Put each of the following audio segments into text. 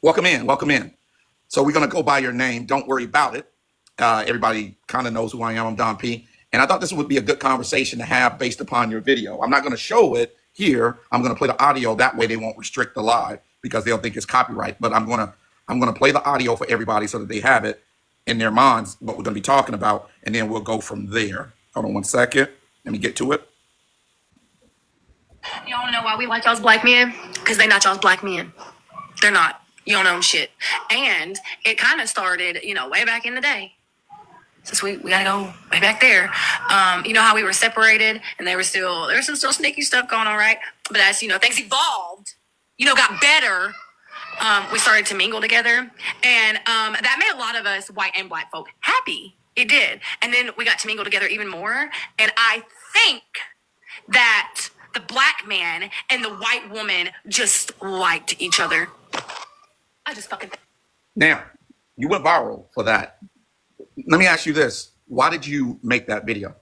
Welcome in. Welcome in. So we're going to go by your name. Don't worry about it. Everybody kind of knows who I am. I'm Don P. And I thought this would be a good conversation to have based upon your video. I'm not going to show it here. I'm going to play the audio. That way they won't restrict the live because they'll think it's copyright. But I'm going to play the audio for everybody so that they have it in their minds what we're going to be talking about, and then we'll go from there. Hold on one second. Let me get to it. Y'all wanna know why we like y'all's black men? Because they not y'all's black men. They're not. You don't own shit. And it kind of started, way back in the day. Since we gotta go way back there. You know how we were separated and there was some still sneaky stuff going on, right? But as things evolved, got better. We started to mingle together, and that made a lot of us white and black folk happy. It did. And then we got to mingle together even more. And I think that the black man and the white woman just liked each other. I just fucking. Now, you went viral for that. Let me ask you this. Why did you make that video?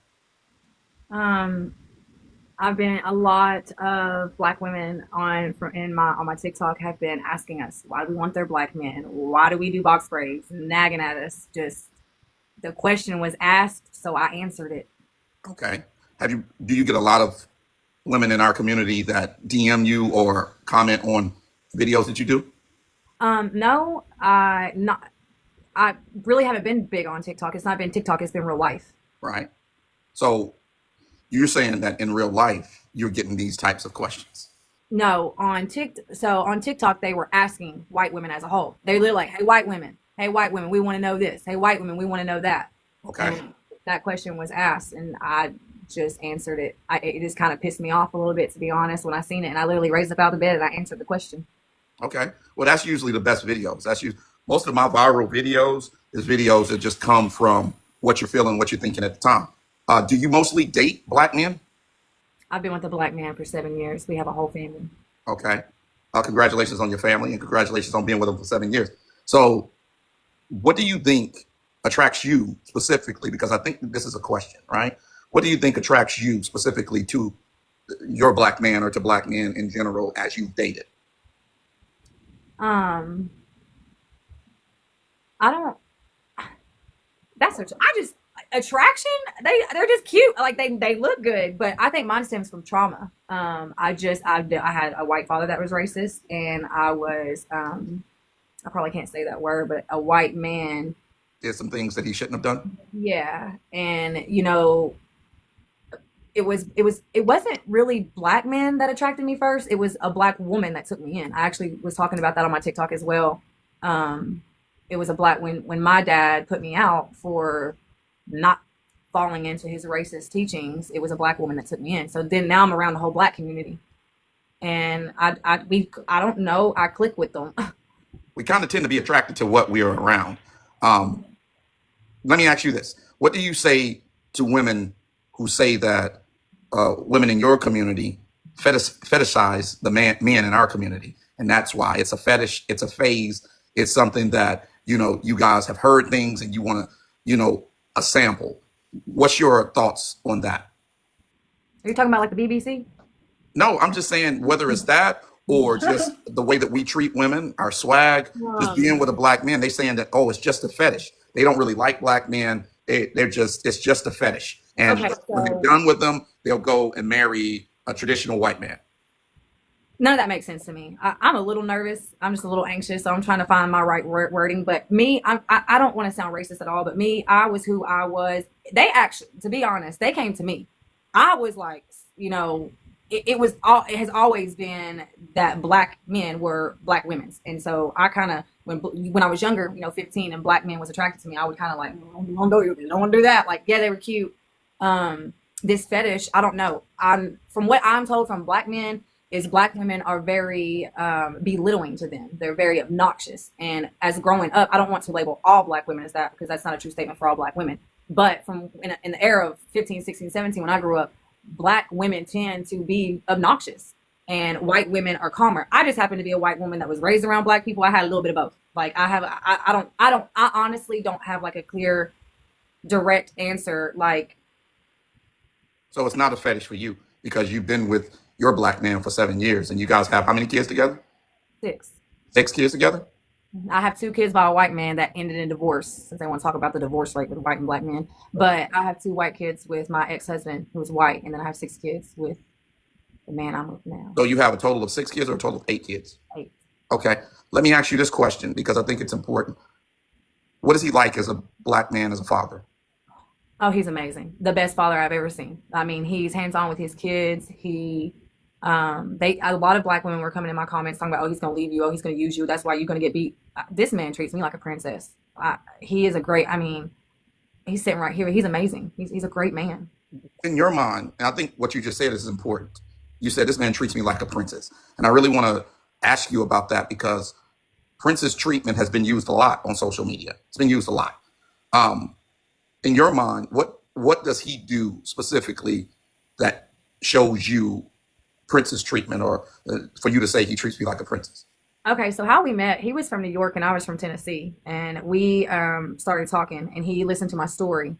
I've been a lot of black women on my TikTok have been asking us why do we want their black men? Why do we do box braids? Nagging at us. Just the question was asked, so I answered it. Okay. Do you get a lot of women in our community that DM you or comment on videos that you do? No, I really haven't been big on TikTok. It's not been TikTok, it's been real life. Right. So you're saying that in real life, you're getting these types of questions. No, on TikTok, they were asking white women as a whole. They were like, hey, white women, we want to know this. Hey, white women, we want to know that. Okay. And that question was asked, and I just answered it. It just kind of pissed me off a little bit, to be honest, when I seen it. And I literally raised up out of bed and I answered the question. Okay. Well, that's usually the best videos. Most of my viral videos is videos that just come from what you're feeling, what you're thinking at the time. Do you mostly date black men? I've been with a black man for 7 years. We have a whole family. Okay. Congratulations on your family and congratulations on being with them for 7 years. So what do you think attracts you specifically? Because I think this is a question, right? What do you think attracts you specifically to your black man or to black men in general as you've dated? I don't. Attraction. They're just cute. Like they look good, but I think mine stems from trauma. I had a white father that was racist, and I was I probably can't say that word, but a white man Did some things that he shouldn't have done. Yeah, and it wasn't really black men that attracted me first. It was a black woman that took me in. I actually was talking about that on my TikTok as well. It was a black when my dad put me out for not falling into his racist teachings. It was a black woman that took me in. So then now I'm around the whole black community, and I don't know. I click with them. We kind of tend to be attracted to what we are around. Let me ask you this. What do you say to women who say that women in your community fetishize the men in our community? And that's why it's a fetish, it's a phase, it's something that, you guys have heard things and you want to, a sample. What's your thoughts on that? Are you talking about like the BBC? No, I'm just saying whether it's that or just the way that we treat women, our swag, just being with a black man, they saying that, oh, it's just a fetish. They don't really like black men. It's just a fetish. And Okay, when they're so done with them, they'll go and marry a traditional white man. none of that makes sense to me. I'm a little nervous. I'm just a little anxious, so I'm trying to find my right wording. But me, I don't want to sound racist at all. But me, I was who I was. They actually, to be honest, they came to me. I was like, it has always been that black men were black women's, and so I kind of when I was younger, 15, and black men was attracted to me, I would kind of like, don't want to do that. Like, yeah, they were cute. This fetish, I don't know. From what I'm told from black men, is black women are very belittling to them. They're very obnoxious. And as growing up, I don't want to label all black women as that because that's not a true statement for all black women. But in the era of 15, 16, 17, when I grew up, black women tend to be obnoxious and white women are calmer. I just happen to be a white woman that was raised around black people. I had a little bit of both. Like I honestly don't have like a clear, direct answer. Like, So it's not a fetish for you because you've been with your black man for 7 years and you guys have how many kids together? 6. 6 kids together? I have 2 kids by a white man that ended in divorce, since they want to talk about the divorce rate with white and black men. But I have 2 white kids with my ex-husband, who was white, and then I have 6 kids with the man I'm with now. So you have a total of 6 kids or a total of 8 kids? 8. Okay. Let me ask you this question because I think it's important. What is he like as a black man, as a father? Oh, he's amazing. The best father I've ever seen. I mean, he's hands-on with his kids. A lot of black women were coming in my comments talking about, oh, he's gonna leave you, oh, he's gonna use you, that's why you're gonna get beat. This man treats me like a princess. He is a great. I mean, he's sitting right here. He's amazing. He's a great man. In your mind, and I think what you just said is important. You said this man treats me like a princess, and I really want to ask you about that because princess treatment has been used a lot on social media. It's been used a lot. Um, in your mind, what does he do specifically that shows you princess treatment, or for you to say he treats me like a princess? Okay, so how we met, he was from New York and I was from Tennessee, and we started talking, and he listened to my story.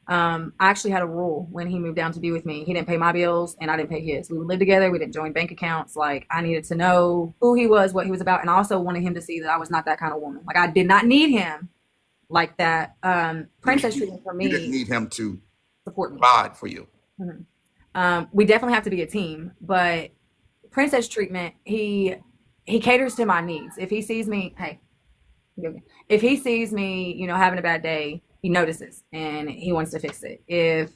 I actually had a rule when he moved down to be with me. He didn't pay my bills and I didn't pay his. We would live together. We didn't join bank accounts. Like, I needed to know who he was, what he was about. And I also wanted him to see that I was not that kind of woman. Like, I did not need him like that. Princess treatment for You didn't me, need him to support me. provide for you. Mhm. We definitely have to be a team, but princess treatment, he caters to my needs. If he sees me, hey, if he sees me, having a bad day, he notices and he wants to fix it. If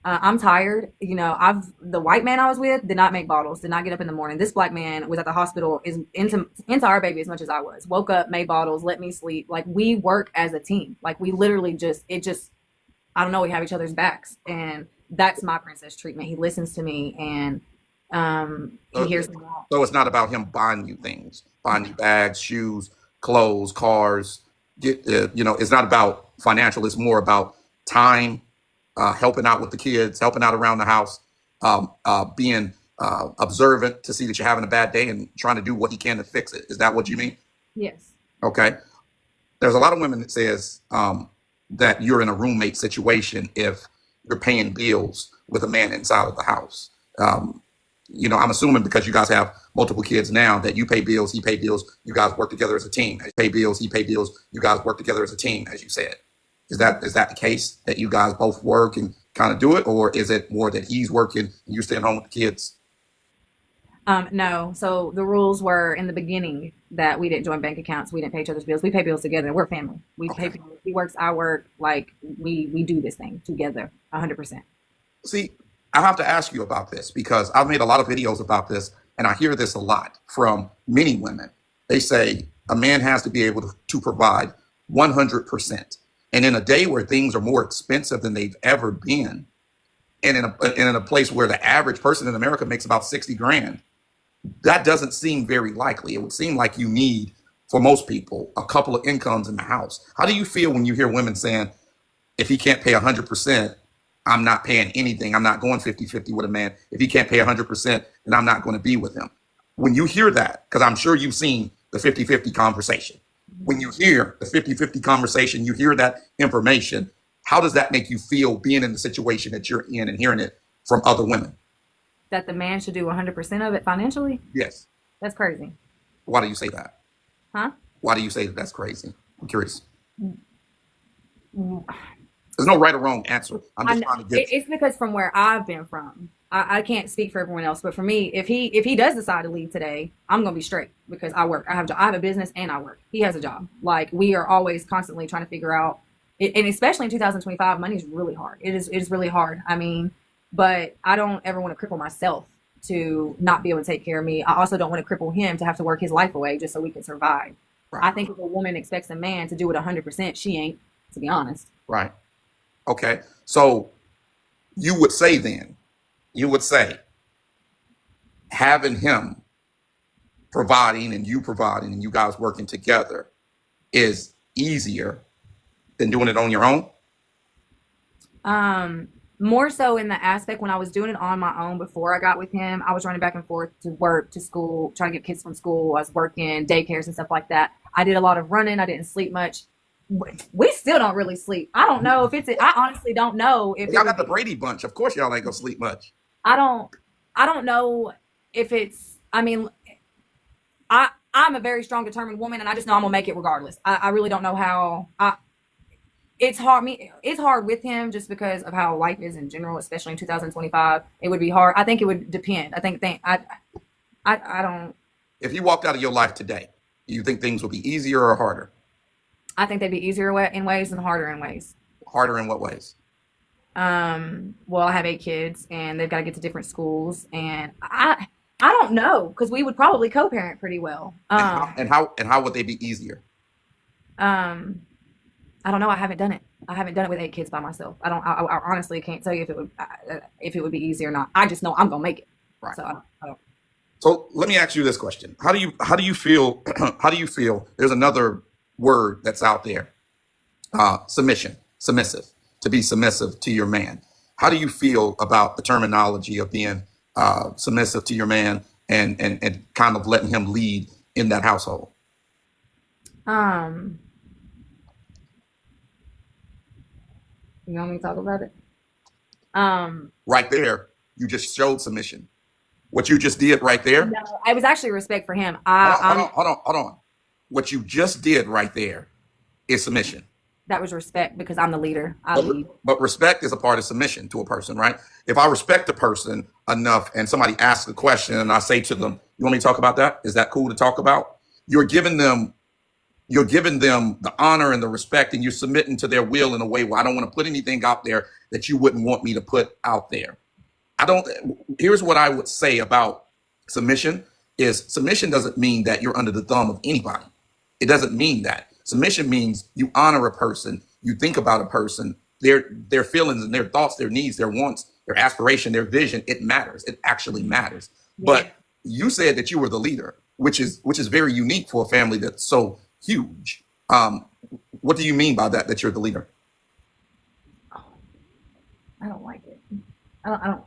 I'm tired, the white man I was with did not make bottles, did not get up in the morning. This black man was at the hospital, is into our baby as much as I was. Woke up, made bottles, let me sleep. Like, we work as a team. Like, we literally I don't know, we have each other's backs, and that's my princess treatment. He listens to me, and he So, hears me out. so it's not about him buying you things, buying you bags, shoes, clothes, cars. It's not about financial. It's more about time, helping out with the kids, helping out around the house, being observant to see that you're having a bad day and trying to do what he can to fix it. Is that what you mean? Yes. Okay. There's a lot of women that says that you're in a roommate situation if you're paying bills with a man inside of the house. I'm assuming because you guys have multiple kids now that you pay bills, he pay bills, you guys work together as a team. You pay bills, he pay bills, you guys work together as a team, as you said. Is that the case that you guys both work and kind of do it, or is it more that he's working and you're staying home with the kids? No. So the rules were in the beginning that we didn't join bank accounts. We didn't pay each other's bills. We pay bills together. We're family. We pay Okay. bills. He works, I work. Like, we do this thing together, 100%. See, I have to ask you about this because I've made a lot of videos about this and I hear this a lot from many women. They say a man has to be able to provide 100%. And in a day where things are more expensive than they've ever been, and in a place where the average person in America makes about 60 grand, that doesn't seem very likely. It would seem like you need, for most people, a couple of incomes in the house. How do you feel when you hear women saying, if he can't pay 100%, I'm not paying anything. I'm not going 50-50 with a man. If he can't pay 100%, then I'm not going to be with him. When you hear that, because I'm sure you've seen the 50-50 conversation, when you hear the 50-50 conversation, you hear that information, how does that make you feel being in the situation that you're in and hearing it from other women? That the man should do 100% of it financially? Yes. That's crazy. Why do you say that? Huh? Why do you say that that's crazy? I'm curious. Mm, There's no right or wrong answer. I'm I just know. trying to get. It's because from where I've been from, I can't speak for everyone else, but for me, if he does decide to leave today, I'm gonna be straight because I work. I have a business and I work. He has a job. Like, we are always constantly trying to figure out, and especially in 2025, money is really hard. It is really hard. I mean, but I don't ever want to cripple myself to not be able to take care of me. I also don't want to cripple him to have to work his life away just so we can survive. Right. I think if a woman expects a man to do it 100%, she ain't, to be honest. Right. Okay. So you would say then, having him providing and you providing and you guys working together is easier than doing it on your own? More so in the aspect when I was doing it on my own before I got with him, I was running back and forth to work, to school, trying to get kids from school. I was working daycares and stuff like that. I did a lot of running. I didn't sleep much. We still don't really sleep. I don't know if I honestly don't know if Y'all got the Brady Bunch. Of course, y'all ain't gonna sleep much. I don't know if it's, I mean, I I'm a very strong, determined woman, and I just know I'm gonna make it regardless. I really don't know how. It's hard. It's hard with him just because of how life is in general, especially in 2025. It would be hard. I think it would depend. I don't. If you walked out of your life today, do you think things would be easier or harder? I think they'd be easier in ways and harder in ways. Harder in what ways? Well, I have 8 kids, and they've got to get to different schools, and I don't know because we would probably co-parent pretty well. And how would they be easier? I don't know. I haven't done it. I haven't done it with 8 kids by myself. I don't. I honestly can't tell you if it would be easy or not. I just know I'm gonna make it. Right. So I don't. So let me ask you this question: How do you feel? How do you feel? There's another word that's out there: submission, submissive. To be submissive to your man. How do you feel about the terminology of being submissive to your man and kind of letting him lead in that household? You want me to talk about it? Right there, you just showed submission. What you just did right there. No, it was actually respect for him. Hold on. What you just did right there is submission. That was respect because I'm the leader. I lead. But respect is a part of submission to a person, right? If I respect a person enough and somebody asks a question and I say to them, "You want me to talk about that? Is that cool to talk about?" You're giving them the honor and the respect, and you're submitting to their will in a way where I don't want to put anything out there that you wouldn't want me to put out there. Here's what I would say about submission is submission doesn't mean that you're under the thumb of anybody. It doesn't mean that. Submission means you honor a person, you think about a person, their feelings and their thoughts, their needs, their wants, their aspiration, their vision. It matters. It actually matters. Yeah. But you said that you were the leader, which is very unique for a family that's so huge. What do you mean by that you're the leader? I don't like it. I don't.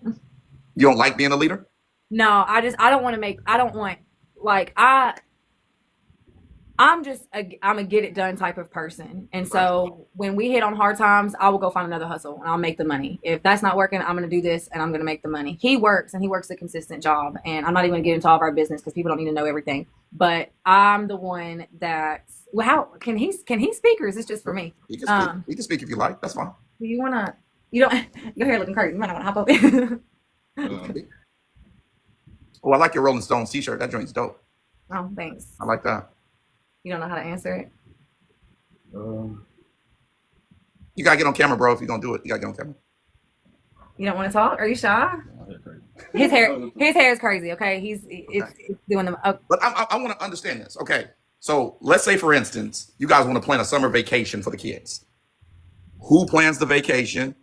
You don't like being a leader? No, I don't want to make. I don't want like I'm a get it done type of person. And so when we hit on hard times, I will go find another hustle and I'll make the money. If that's not working, I'm going to do this and I'm going to make the money. He works a consistent job, and I'm not even going to get into all of our business because people don't need to know everything. But I'm the one that, well, how can he speak, or is this just for me? He can speak if you like. That's fine. Do you want to, you don't, your hair looking crazy. You might not want to hop up in. Oh, I like your Rolling Stones t-shirt. That joint's dope. Oh, thanks. I like that. You don't know how to answer it? You gotta get on camera, bro. If you're gonna do it, you gotta get on camera. You don't want to talk? Are you shy? His hair is crazy. Okay, it's doing them up. But I want to understand this. Okay, so let's say, for instance, you guys want to plan a summer vacation for the kids. Who plans the vacation?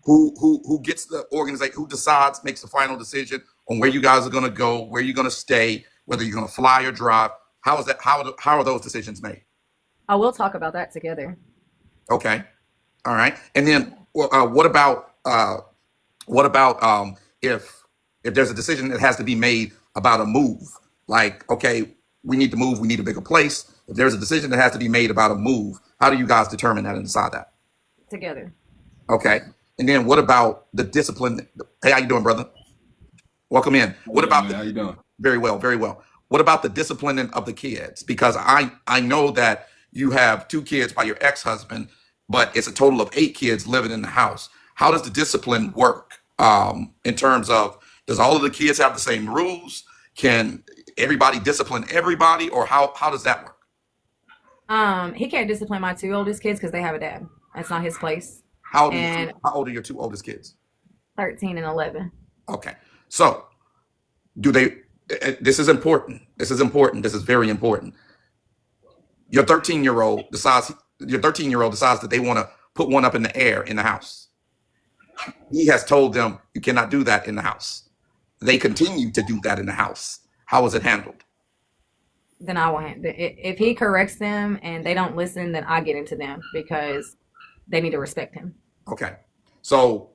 Who gets the organization? Who decides? Makes the final decision on where you guys are gonna go, where you're gonna stay, whether you're gonna fly or drive. How is that? How are those decisions made? I will talk about that together. Okay, all right. And then what about if there's a decision that has to be made about a move? Like, okay, we need to move. We need a bigger place. If there's a decision that has to be made about a move, how do you guys determine that and decide that? Together. Okay. And then what about the discipline? Hey, how you doing, brother? Welcome in. What about how you doing? Very well, very well. What about the disciplining of the kids? Because I know that you have 2 kids by your ex-husband, but it's a total of 8 kids living in the house. How does the discipline work in terms of, does all of the kids have the same rules? Can everybody discipline everybody, or how does that work? He can't discipline my 2 oldest kids because they have a dad. That's not his place. How old are your 2 oldest kids? 13 and 11. Okay. So do they, this is important. This is important. This is very important. Your 13-year-old decides that they want to put one up in the air in the house. He has told them you cannot do that in the house. They continue to do that in the house. How is it handled? Then I won't. If he corrects them and they don't listen, then I get into them because they need to respect him. Okay. So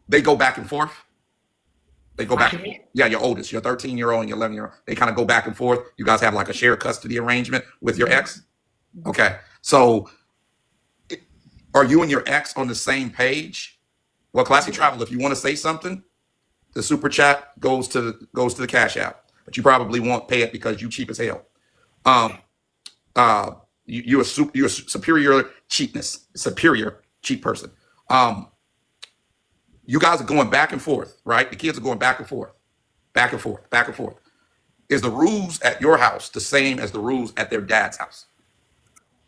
they go back and forth. They go back. Yeah, your oldest, your 13-year-old and your 11-year-old. They kind of go back and forth. You guys have like a shared custody arrangement with your ex? Okay. So are you and your ex on the same page? Well, Classy Travel, if you want to say something, the super chat goes to the Cash App. But you probably won't pay it because you cheap as hell. Uh, you're a superior superior cheat person. Um, you guys are going back and forth, right? The kids are going back and forth, back and forth, back and forth. Is the rules at your house the same as the rules at their dad's house?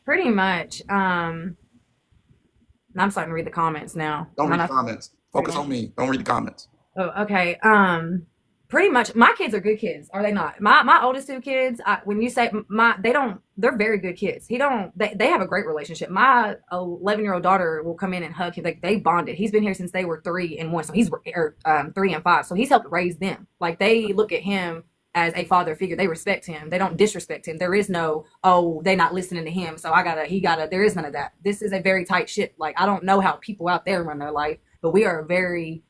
Pretty much. I'm starting to read the comments now. Don't Am I read the not comments. Focus on me. Don't read the comments. Oh, okay. Pretty much, my kids are good kids, are they not? My oldest two kids, when you say they're very good kids. They have a great relationship. My 11-year-old daughter will come in and hug him. Like, they bonded. He's been here since they were 3 and 1, so he's 3 and 5. So he's helped raise them. Like, they look at him as a father figure. They respect him. They don't disrespect him. There is no, oh, they not listening to him, so there is none of that. This is a very tight ship. Like, I don't know how people out there run their life, but we are a very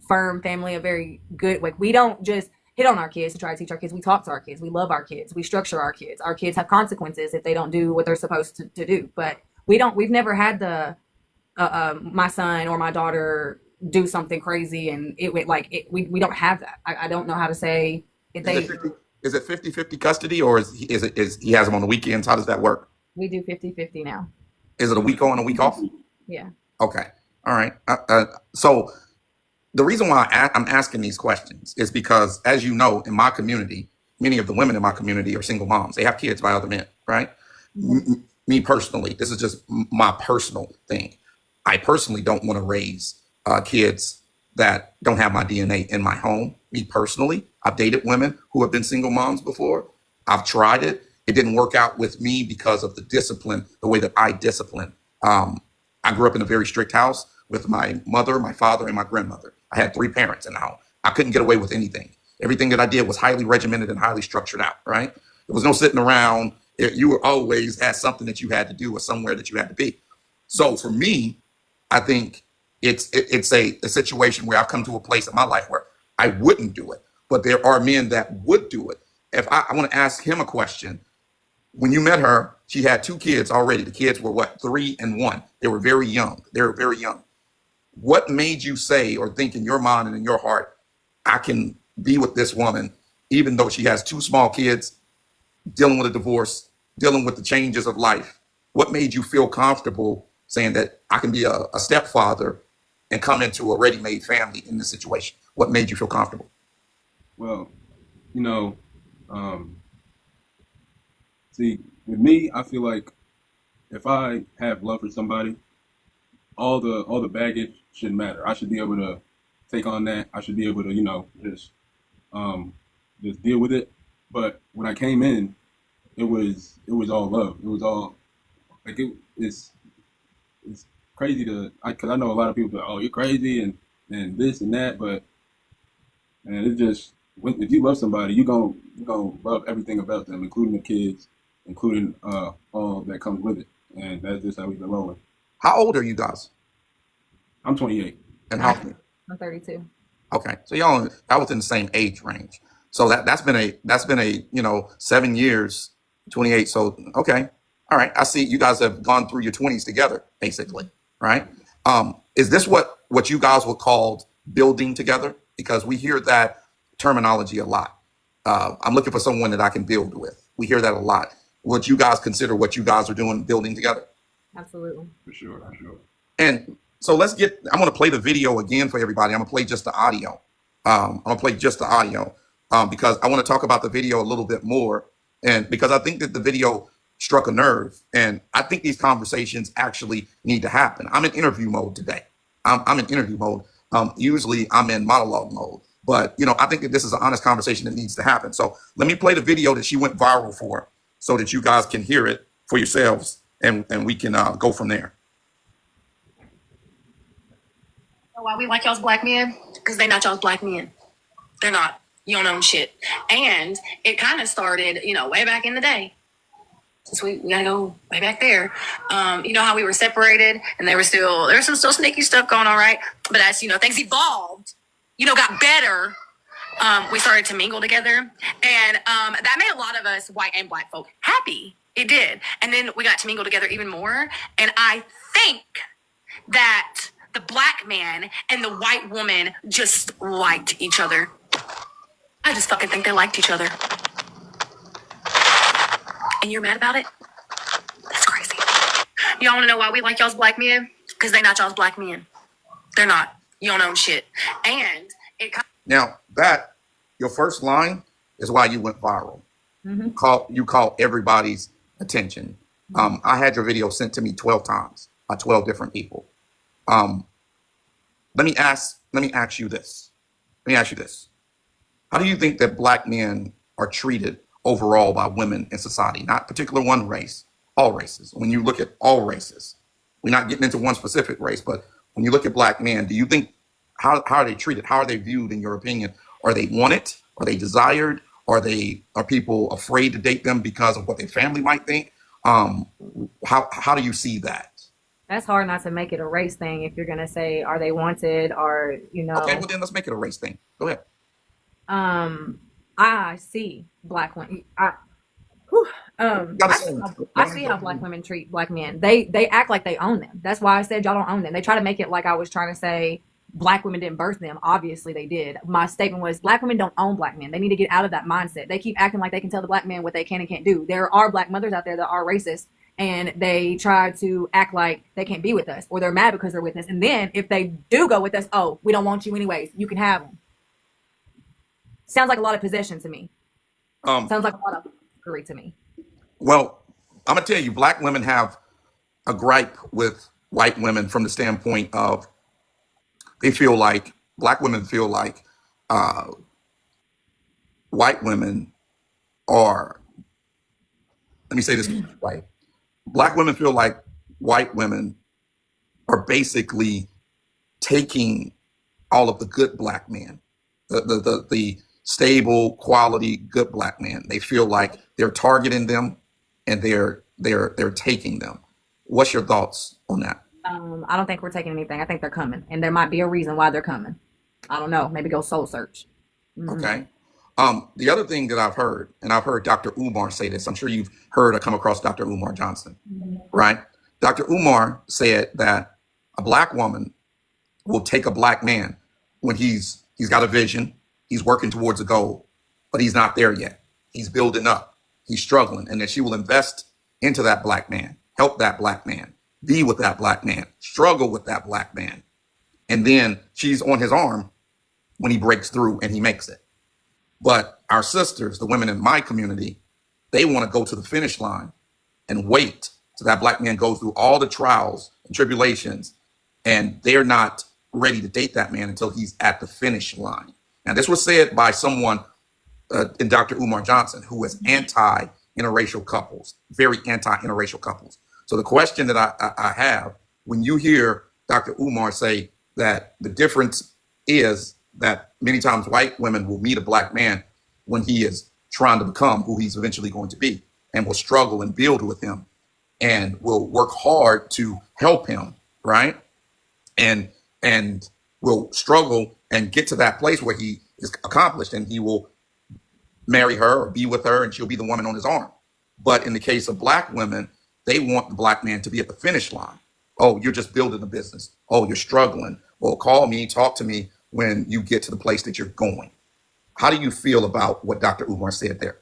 firm family, a very good, like, we don't just hit on our kids to try to teach our kids. We talk to our kids. We love our kids. We structure our kids. Our kids have consequences if they don't do what they're supposed to do. But we've never had my son or my daughter do something crazy and it went like it, we don't have that. I don't know how to say if they. Is it 50-50 custody, or is he has them on the weekends? How does that work? We do 50-50 now. Is it a week on, a week off? Yeah. Okay. All right. So the reason why I'm asking these questions is because, as you know, in my community, many of the women in my community are single moms. They have kids by other men, right? Me personally, this is just my personal thing. I personally don't want to raise kids that don't have my DNA in my home. Me personally, I've dated women who have been single moms before. I've tried it. It didn't work out with me because of the discipline, the way that I discipline. I grew up in a very strict house with my mother, my father, and my grandmother. I had 3 parents in the home. I couldn't get away with anything. Everything that I did was highly regimented and highly structured out, right? There was no sitting around. You were always had something that you had to do or somewhere that you had to be. So for me, I think it's a situation where I've come to a place in my life where I wouldn't do it, but there are men that would do it. If I want to ask him a question, when you met her, she had 2 kids already. The kids were what, 3 and 1. They were very young. What made you say or think in your mind and in your heart, I can be with this woman, even though she has 2 small kids, dealing with a divorce, dealing with the changes of life? What made you feel comfortable saying that I can be a stepfather and come into a ready-made family in this situation? What made you feel comfortable? Well, you know, see, with me, I feel like if I have love for somebody, all the baggage shouldn't matter. I should be able to take on that. I should be able to, just deal with it. But when I came in, it was all love. It was all like it's crazy because I know a lot of people go, oh, you're crazy and this and that, but and it just if you love somebody, you gonna love everything about them, including the kids, including all that comes with it, and that's just how we've been rolling. How old are you guys? I'm 28. And how? I'm 32. Okay, so y'all that was in the same age range. So that's been a 7 years, 28. So okay, all right. I see you guys have gone through your 20s together, basically, right? Is this what you guys would call building together? Because we hear that terminology a lot. I'm looking for someone that I can build with. We hear that a lot. Would you guys consider what you guys are doing building together? Absolutely. For sure. And so I'm going to play the video again for everybody. I'm going to play just the audio. Because I want to talk about the video a little bit more. And because I think that the video struck a nerve. And I think these conversations actually need to happen. I'm in interview mode today. I'm in interview mode. Usually I'm in monologue mode. But, I think that this is an honest conversation that needs to happen. So let me play the video that she went viral for so that you guys can hear it for yourselves. And we can go from there. Why we like y'all's black men? Because they not y'all's black men. They're not. You don't own shit. And it kind of started, way back in the day. Since we gotta go way back there. You know how we were separated and there was some still sneaky stuff going on, right? But as things evolved, got better. We started to mingle together, and that made a lot of us white and black folk happy. It did. And then we got to mingle together even more. And I think that the black man and the white woman just liked each other. I just fucking think they liked each other. and you're mad about it? That's crazy. Y'all want to know why we like y'all's black men? Because they not y'all's black men. They're not. You don't own shit. And it. Now that your first line is why you went viral. You caught everybody's attention. I had your video sent to me 12 times by 12 different people. Let me ask you this. Let me ask you this. How do you think that black men are treated overall by women in society? Not particular one race, all races. When you look at all races, we're not getting into one specific race, but when you look at black men, do you think how are they treated? How are they viewed in your opinion? Are they wanted? Are they desired? Are people afraid to date them because of what their family might think? How do you see that? That's hard not to make it a race thing if you're gonna say, are they wanted, or Okay, well then let's make it a race thing. Go ahead. I see black women. I see how black women treat black men. They act like they own them. That's why I said y'all don't own them. They try to make it like I was trying to say black women didn't birth them. Obviously they did. My statement was black women don't own black men. They need to get out of that mindset. They keep acting like they can tell the black man what they can and can't do. There are black mothers out there that are racist, and they try to act like they can't be with us, or they're mad because they're with us. And then if they do go with us, oh, we don't want you anyways. You can have them. Sounds like a lot of possession to me. Sounds like a lot of fuckery to me. Well, I'm gonna tell you, black women have a gripe with white women from the standpoint of black women feel like white women are. Let me say this right. Black women feel like white women are basically taking all of the good black men, the stable, quality, good black men. They feel like they're targeting them and they're taking them. What's your thoughts on that? I don't think we're taking anything. I think they're coming, and there might be a reason why they're coming. I don't know. Maybe go soul search. Okay. The other thing that I've heard, and I've heard Dr. Umar say this, I'm sure you've heard or come across Dr. Umar Johnson, right? Dr. Umar said that a black woman will take a black man when he's got a vision, he's working towards a goal, but he's not there yet. He's building up, he's struggling, and that she will invest into that black man, help that black man, be with that black man, struggle with that black man. And then she's on his arm when he breaks through and he makes it. But our sisters, the women in my community, they want to go to the finish line and wait till that black man goes through all the trials and tribulations, and they're not ready to date that man until he's at the finish line. Now, this was said by someone in Dr. Umar Johnson, who is anti-interracial couples, very anti-interracial couples. So the question that I have, when you hear Dr. Umar say that the difference is that many times white women will meet a black man when he is trying to become who he's eventually going to be, and will struggle and build with him and will work hard to help him, right? And will struggle and get to that place where he is accomplished and he will marry her or be with her and she'll be the woman on his arm. But in the case of black women, they want the black man to be at the finish line. Oh, you're just building a business. Oh, you're struggling. Well, call me, talk to me when you get to the place that you're going. How do you feel about what Dr. Umar said there?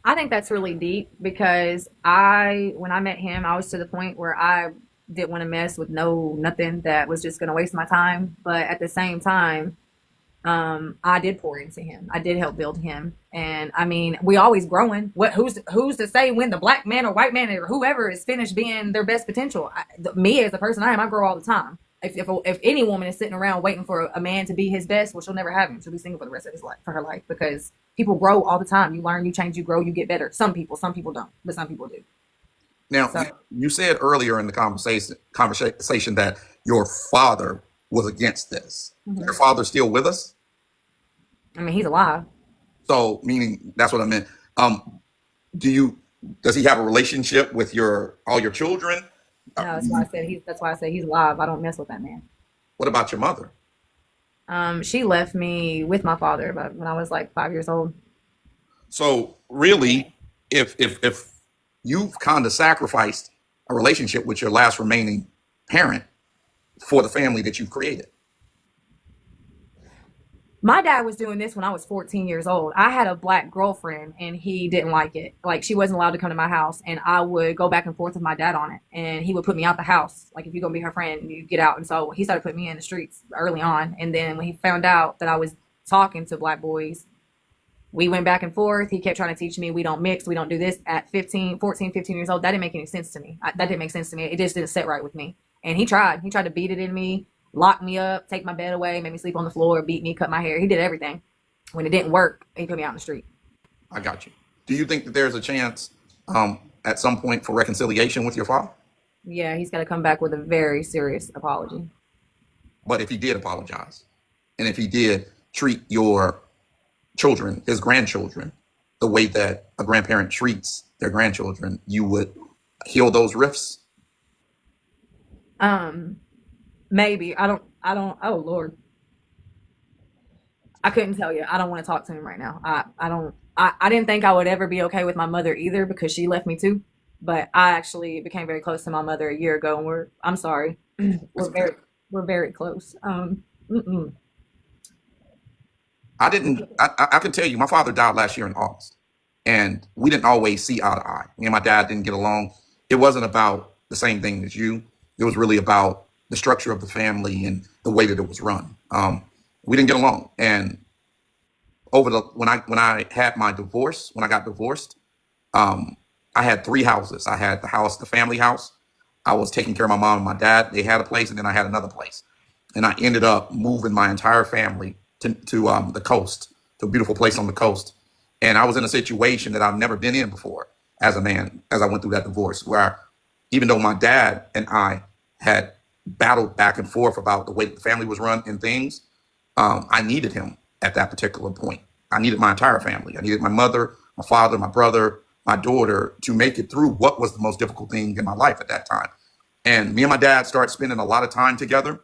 I think that's really deep because when I met him, I was to the point where I didn't want to mess with nothing that was just going to waste my time. But at the same time, I did pour into him. I did help build him. And I mean, we always growing. Who's to say when the black man or white man or whoever is finished being their best potential? Me as the person I am, I grow all the time. If any woman is sitting around waiting for a man to be his best, well, she'll never have him. She'll be single for the rest of his life, for her life, because people grow all the time. You learn, you change, you grow, you get better. Some people don't, but some people do. Now, So, you said earlier in the conversation that your father was against this. Your father still with us? I mean, he's alive. So, meaning that's what I meant. Does he have a relationship with all your children? No, that's why I said he's alive. I don't mess with that man. What about your mother? She left me with my father when I was like 5 years old. So really, if you've kind of sacrificed a relationship with your last remaining parent for the family that you've created. My dad was doing this when I was 14 years old. I had a black girlfriend and he didn't like it. Like she wasn't allowed to come to my house and I would go back and forth with my dad on it. And he would put me out the house. Like if you're gonna be her friend, you get out. And so he started putting me in the streets early on. And then when he found out that I was talking to black boys, we went back and forth. He kept trying to teach me we don't mix, we don't do this at 14, 15 years old. That didn't make any sense to me. That didn't make sense to me. It just didn't sit right with me. And he tried. He tried to beat it in me, lock me up, take my bed away, make me sleep on the floor, beat me, cut my hair. He did everything. When it didn't work, he put me out in the street. I got you. Do you think that there's a chance at some point for reconciliation with your father? Yeah, he's got to come back with a very serious apology. But if he did apologize, and if he did treat your children, his grandchildren, the way that a grandparent treats their grandchildren, you would heal those rifts? Maybe. Oh Lord. I couldn't tell you. I don't want to talk to him right now. I didn't think I would ever be okay with my mother either because she left me too. But I actually became very close to my mother a year ago and I'm sorry. We're very close. Mm-mm. I can tell you, my father died last year in August, and we didn't always see eye to eye. Me and my dad didn't get along. It wasn't about the same thing as you. It was really about the structure of the family and the way that it was run. We didn't get along, and when I had my divorce, when I got divorced, I had three houses. I had the family house. I was taking care of my mom and my dad. They had a place, and then I had another place, and I ended up moving my entire family to the coast, to a beautiful place on the coast. And I was in a situation that I've never been in before as a man, as I went through that divorce, where even though my dad and I had battled back and forth about the way the family was run and things, I needed him at that particular point. I needed my entire family. I needed my mother, my father, my brother, my daughter to make it through what was the most difficult thing in my life at that time. And me and my dad started spending a lot of time together.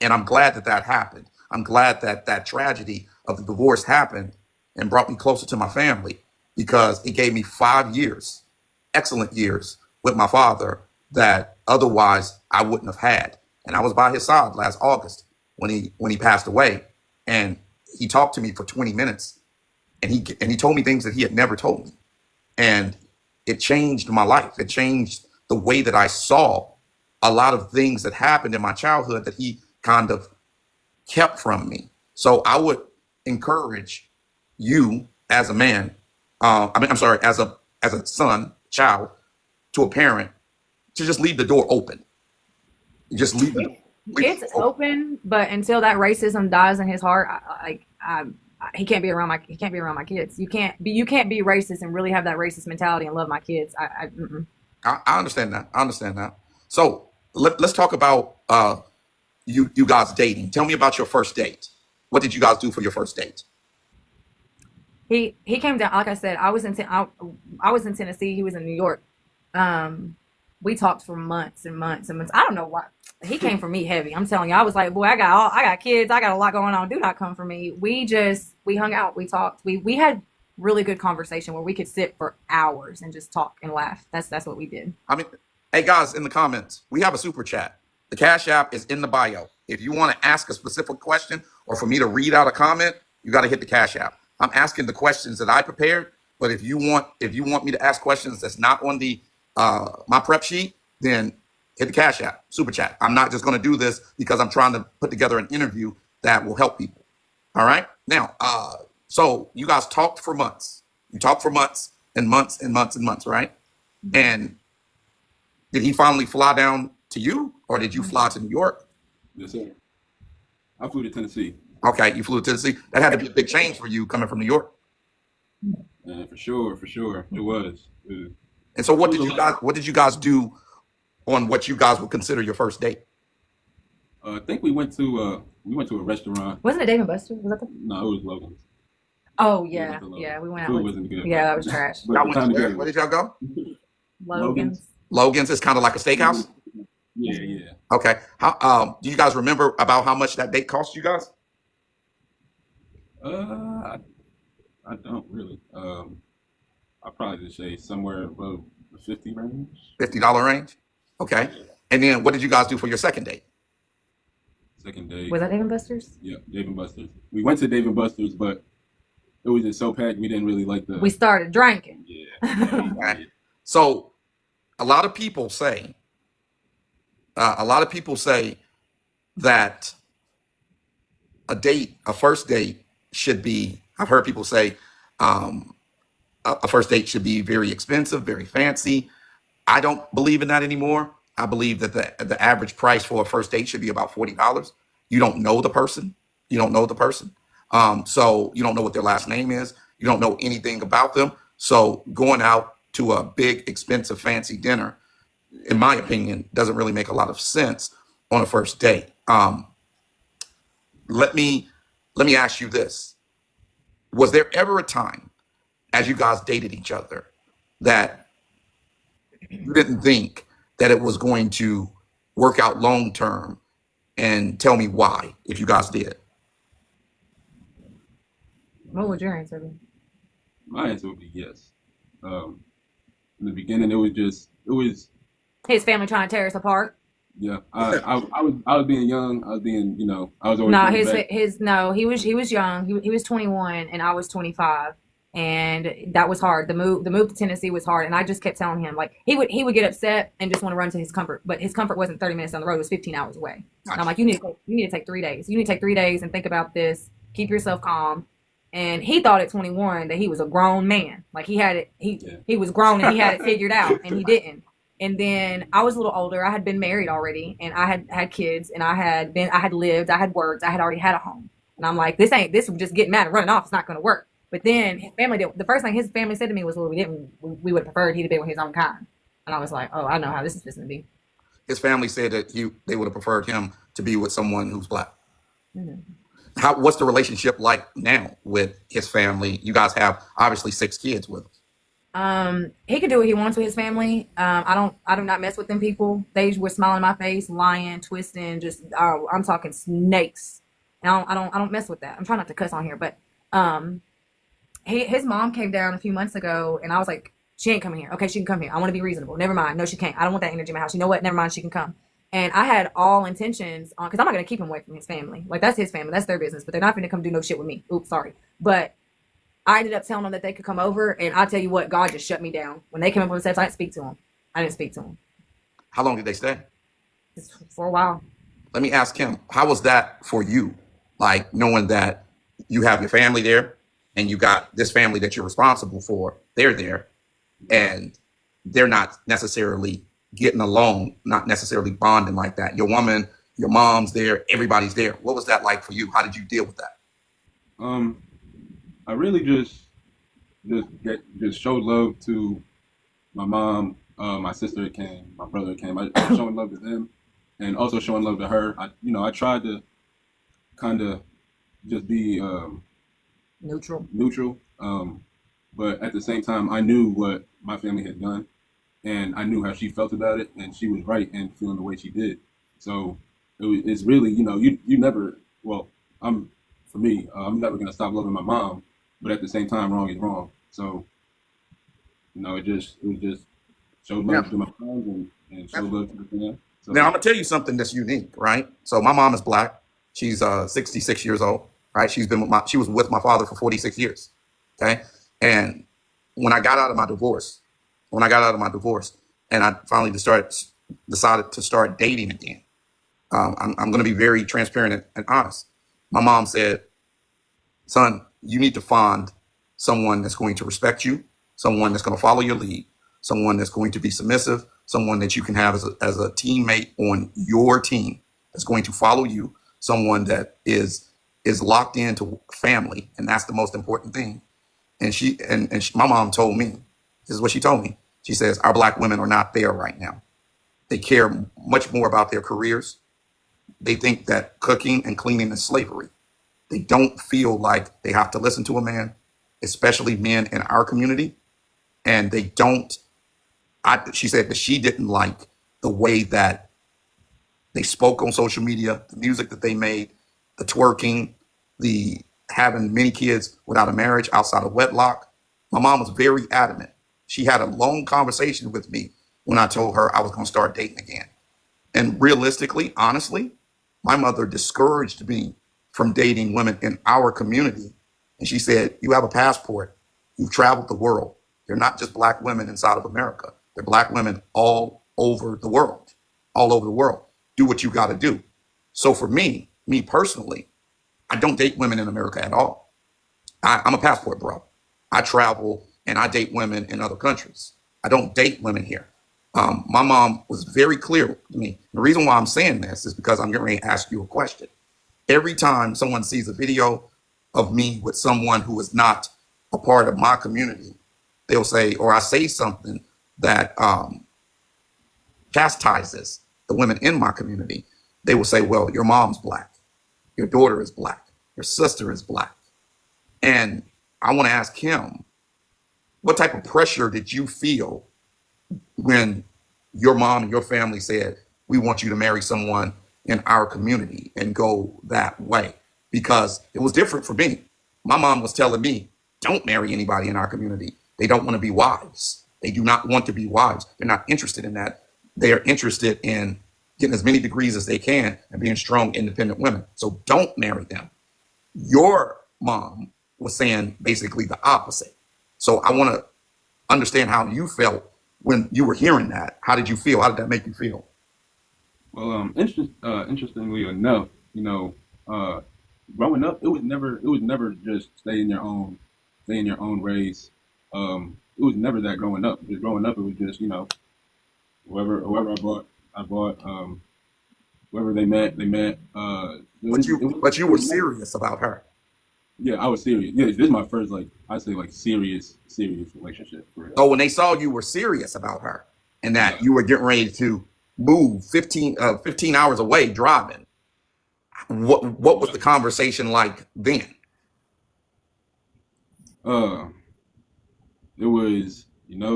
And I'm glad that that happened. I'm glad that that tragedy of the divorce happened and brought me closer to my family because it gave me 5 years, excellent years with my father that otherwise I wouldn't have had. And I was by his side last August when he passed away, and he talked to me for 20 minutes, and he told me things that he had never told me, and it changed my life. It changed the way that I saw a lot of things that happened in my childhood that he kind of kept from me. So I would encourage you as a man, I'm sorry, as a son, child, to a parent, to just leave the door open. Just leave it. It's open, but until that racism dies in his heart, he can't be around my kids. You can't be racist and really have that racist mentality and love my kids. I understand that. I understand that. So let's talk about you guys dating. Tell me about your first date. What did you guys do for your first date? He came down. Like I said, I was in Tennessee. He was in New York. We talked for months and months and months. I don't know why. He came for me heavy. I'm telling you, I was like, boy, I got kids. I got a lot going on. Do not come for me. We hung out. We talked. We had really good conversation where we could sit for hours and just talk and laugh. That's what we did. I mean, hey guys, in the comments, we have a super chat. The Cash App is in the bio. If you want to ask a specific question or for me to read out a comment, you got to hit the Cash App. I'm asking the questions that I prepared, but if you want me to ask questions that's not on the my prep sheet, then hit the Cash App, super chat. I'm not just going to do this because I'm trying to put together an interview that will help people. All right. Now, so you guys talked for months. You talked for months and months and months and months, right? And did he finally fly down to you, or did you fly to New York? Yes, sir. I flew to Tennessee. Okay, you flew to Tennessee. That had to be a big change for you coming from New York. For sure. It was. And so what did you guys do on what you guys would consider your first date? I think we went to a restaurant. Wasn't it Dave and Buster's? Was that the? No, it was Logan's. Oh yeah, we went out. Food wasn't good. Yeah, that was trash. Y'all went to where did y'all go? Logan's. Logan's is kind of like a steakhouse. Yeah. Okay. How do you guys remember about how much that date cost you guys? I don't really. I probably just say somewhere above the 50 range. $50 range. Okay. And then what did you guys do for your second date? second day. Was that Dave and Buster's? Yeah, Dave and Buster's. We went to Dave and Buster's, but it was just so packed. We didn't really like the. We started drinking. Yeah. Right. So a lot of people say, that a first date should be. I've heard people say a first date should be very expensive, very fancy. I don't believe in that anymore. I believe that the average price for a first date should be about $40. You don't know the person. You don't know the person. So you don't know what their last name is. You don't know anything about them. So going out to a big, expensive, fancy dinner, in my opinion, doesn't really make a lot of sense on a first date. Let me ask you this: was there ever a time, as you guys dated each other, that you didn't think that it was going to work out long term? And tell me why, if you guys did. What would your answer be? My answer would be yes. In the beginning, it was His family trying to tear us apart. yeah. I was being young. I was being I was always No, going back. he was young. He was 21 and I was 25. And that was hard. The move to Tennessee was hard. And I just kept telling him, like, he would get upset and just want to run to his comfort. But his comfort wasn't 30 minutes down the road, it was 15 hours away. And I'm like, you need to take 3 days. You need to take 3 days and think about this, keep yourself calm. And he thought at 21 that he was a grown man. Like he had it, he was grown and he had it figured out, and he didn't. And then I was a little older. I had been married already, and I had kids, and I had lived, I had worked, I had already had a home. And I'm like, this was just getting mad and running off. It's not going to work. But then his family did. The first thing his family said to me was, "Well, we would have preferred he'd have been with his own kind." And I was like, "Oh, I know how this is supposed to be." His family said that they would have preferred him to be with someone who's black. Mm-hmm. What's the relationship like now with his family? You guys have obviously 6 kids with him. He can do what he wants with his family. I do not mess with them people. They were smiling in my face, lying, twisting, just I'm talking snakes. And I don't mess with that. I'm trying not to cuss on here, but his mom came down a few months ago, and I was like, she ain't coming here. Okay, she can come here. I want to be reasonable. Never mind. No, she can't. I don't want that energy in my house. You know what? Never mind. She can come. And I had all intentions on, because I'm not going to keep him away from his family. Like, that's his family. That's their business. But they're not going to come do no shit with me. Oops, sorry. But I ended up telling them that they could come over. And I tell you what, God just shut me down. When they came up on the steps, I didn't speak to them. I didn't speak to them. How long did they stay? Just for a while. Let me ask him, how was that for you? Like, knowing that you have your family there and you got this family that you're responsible for, they're there, and they're not necessarily getting along, not necessarily bonding like that. Your woman, your mom's there, everybody's there. What was that like for you? How did you deal with that? I really just showed love to my mom, my sister that came, my brother that came. I was showing love to them, and also showing love to her. I tried to kind of just be neutral. But at the same time, I knew what my family had done, and I knew how she felt about it, and she was right in feeling the way she did. So it's really, you never. Well, for me, I'm never gonna stop loving my mom, but at the same time, wrong is wrong. So it was just show love to my friends and show love to the family. So, Now, I'm going to tell you something that's unique, right? So my mom is black. She's 66 years old, right? She was with my father for 46 years, okay? And when I got out of my divorce, and I finally decided to start dating again, I'm going to be very transparent and honest. My mom said, son, you need to find someone that's going to respect you, someone that's going to follow your lead, someone that's going to be submissive, someone that you can have as a teammate on your team that's going to follow you, someone that is locked into family, and that's the most important thing. And my mom told me, this is what she told me. She says, our black women are not there right now. They care much more about their careers. They think that cooking and cleaning is slavery. They don't feel like they have to listen to a man, especially men in our community. And they don't, she said that she didn't like the way that they spoke on social media, the music that they made, the twerking, the having many kids without a marriage outside of wedlock. My mom was very adamant. She had a long conversation with me when I told her I was going to start dating again. And realistically, honestly, my mother discouraged me from dating women in our community. And she said, you have a passport. You've traveled the world. They're not just black women inside of America. They're black women all over the world, all over the world. Do what you got to do. So for me personally, I don't date women in America at all. I'm a passport bro. I travel and I date women in other countries. I don't date women here. My mom was very clear to me. The reason why I'm saying this is because I'm getting ready to ask you a question. Every time someone sees a video of me with someone who is not a part of my community, they'll say, or I say something that chastises the women in my community, they will say, well, your mom's black, your daughter is black, your sister is black. And I want to ask him, what type of pressure did you feel when your mom and your family said, we want you to marry someone in our community and go that way? Because it was different for me. My mom was telling me, don't marry anybody in our community. They don't want to be wives. They do not want to be wives. They're not interested in that. They are interested in getting as many degrees as they can and being strong, independent women. So don't marry them. Your mom was saying basically the opposite. So I want to understand how you felt when you were hearing that. How did you feel? How did that make you feel? Well, interestingly enough, growing up, it was never just stay in your own race. It was never that growing up. Just growing up, it was just whoever I bought, whoever they met, they met. But you were serious about her. Yeah, I was serious. Yeah, this is my first I say serious relationship for real. So when they saw you were serious about her and that you were getting ready to move 15 hours away driving, what was the conversation like then? Uh, it was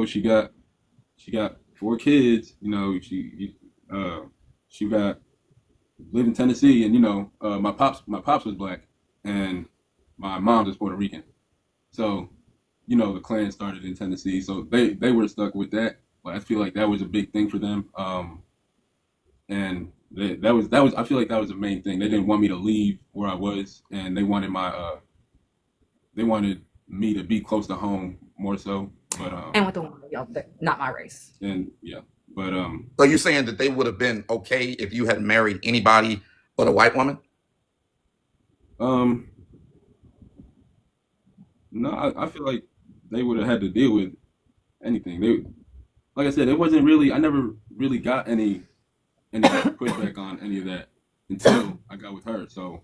she got 4 kids. She got lived in Tennessee, and my pops was black, and my mom is Puerto Rican. So, the clan started in Tennessee, so they were stuck with that. But I feel like that was a big thing for them. And that was I feel like that was the main thing. They didn't want me to leave where I was, and they wanted me to be close to home more so. But And with the woman, not my race. and yeah, but So you're saying that they would have been okay if you had married anybody but a white woman? um no, I feel like they would have had to deal with anything. Like I said, it wasn't really. I never really got any pushback on any of that until I got with her. So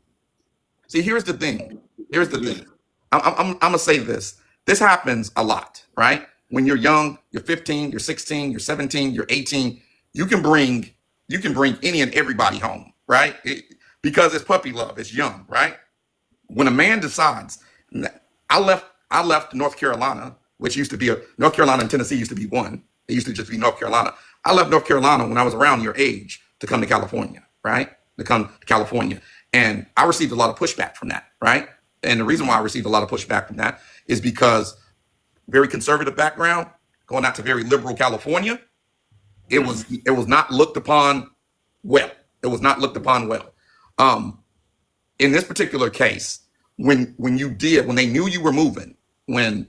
See, here's the thing. Here's the yeah, thing. I'm gonna say this. This happens a lot, right? When you're young, you're 15, you're 16, you're 17, you're 18. You can bring any and everybody home, right? Because it's puppy love. It's young, right? When a man decides, I left North Carolina, which used to be North Carolina and Tennessee used to be one. It used to just be North Carolina. I left North Carolina when I was around your age to come to California, right? To come to California. And I received a lot of pushback from that, right? And the reason why I received a lot of pushback from that is because very conservative background, going out to very liberal California, it was not looked upon well. It was not looked upon well. Um, in this particular case, when they knew you were moving, when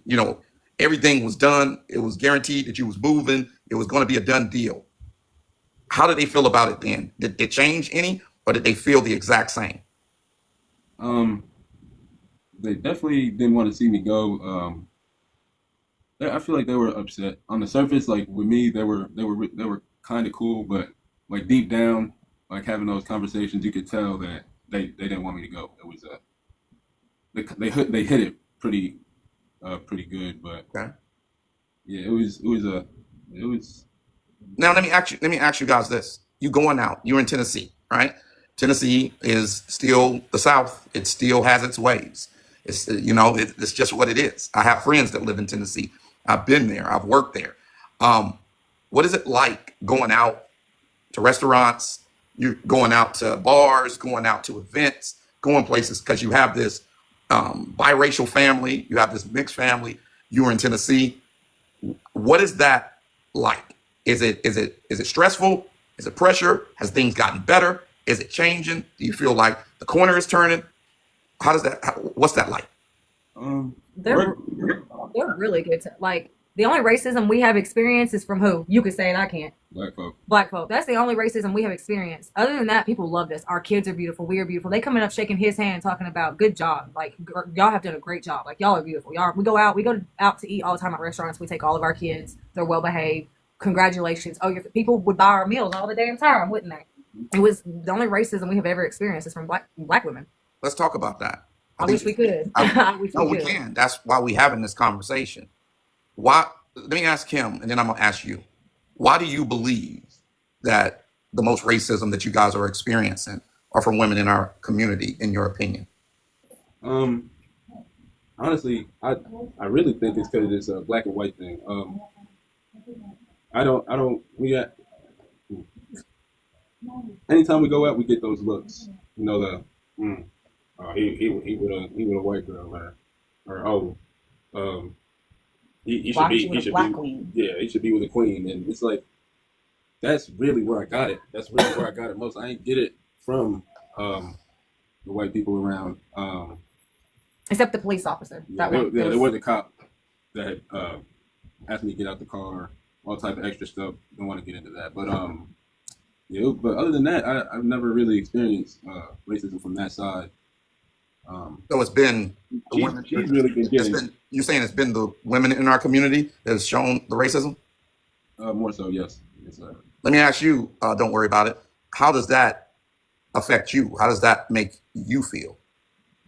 everything was done, it was guaranteed that you was moving, it was going to be a done deal. How did they feel about it then? Did it change any, or did they feel the exact same? um, they definitely didn't want to see me go. I feel like they were upset on the surface. Like with me, they were kind of cool, but like deep down, like having those conversations, you could tell that they didn't want me to go. It was they hit it pretty good, but Okay. yeah, it was Now let me ask you guys this: you going out? You're in Tennessee, right? Tennessee is still the South. It still has its ways. It's just what it is. I have friends that live in Tennessee. I've been there. I've worked there. Um, what is it like going out to restaurants? You're going out to bars, going out to events, going places because you have this biracial family. You have this mixed family. You are in Tennessee. What is that like? Is it stressful? Is it pressure? Has things gotten better? Is it changing? Do you feel like the corner is turning? How does that? What's that like? They're they're really good. Like the only racism we have experienced is from who? You could say it. I can't. Black folk. Black folk. That's the only racism we have experienced. Other than that, people loved us. Our kids are beautiful. We are beautiful. They coming up shaking his hand, talking about good job. Like y'all have done a great job. Like y'all are beautiful. Y'all. We go out to eat all the time at restaurants. We take all of our kids. They're well behaved. Congratulations. Oh, people would buy our meals all the damn time, wouldn't they? It was the only racism we have ever experienced is from black women. Let's talk about that. I wish we could. I, I wish no, we we could. can. That's why we having this conversation. Why? Let me ask him, and then I'm gonna ask you. Why do you believe that the most racism that you guys are experiencing are from women in our community, in your opinion? Honestly, I really think it's because it's a black and white thing. I don't. We got. Anytime we go out, we get those looks. You know oh, he with a white girl, man. Or he should Why be she with a black queen? Yeah, he should be with a queen, and it's like that's really where I got it. That's really where I got it most. I ain't get it from the white people around. Except the police officer. Yeah, there was a cop that asked me to get out the car, all type of extra stuff. Don't want to get into that, but yeah. But other than that, I've never really experienced racism from that side. So it's been the women. She's really been getting. You're saying it's been the women in our community that has shown the racism? More so, yes. Let me ask you. Don't worry about it. How does that affect you? How does that make you feel?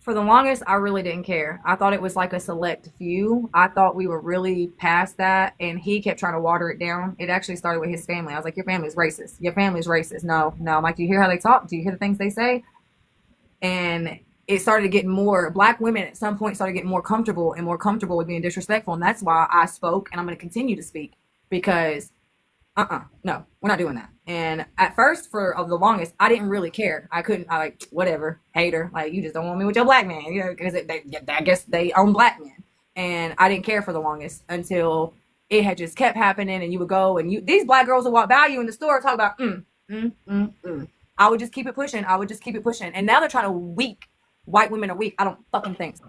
For the longest, I really didn't care. I thought it was like a select few. I thought we were really past that, and he kept trying to water it down. It actually started with his family. I was like, your family's racist. Your family's racist. No. I'm like, do you hear how they talk? Do you hear the things they say? And it started getting more, black women at some point started getting more comfortable with being disrespectful. And that's why I spoke, and I'm going to continue to speak, because no, we're not doing that. And at first, for the longest, I didn't really care. I like, whatever, hater, like, you just don't want me with your black man, you know, because I guess they own black men. And I didn't care for the longest until it had just kept happening. And you would go and these black girls would walk by you in the store and talk about, I would just keep it pushing. And now they're trying to weak white women are weak. I don't fucking think so.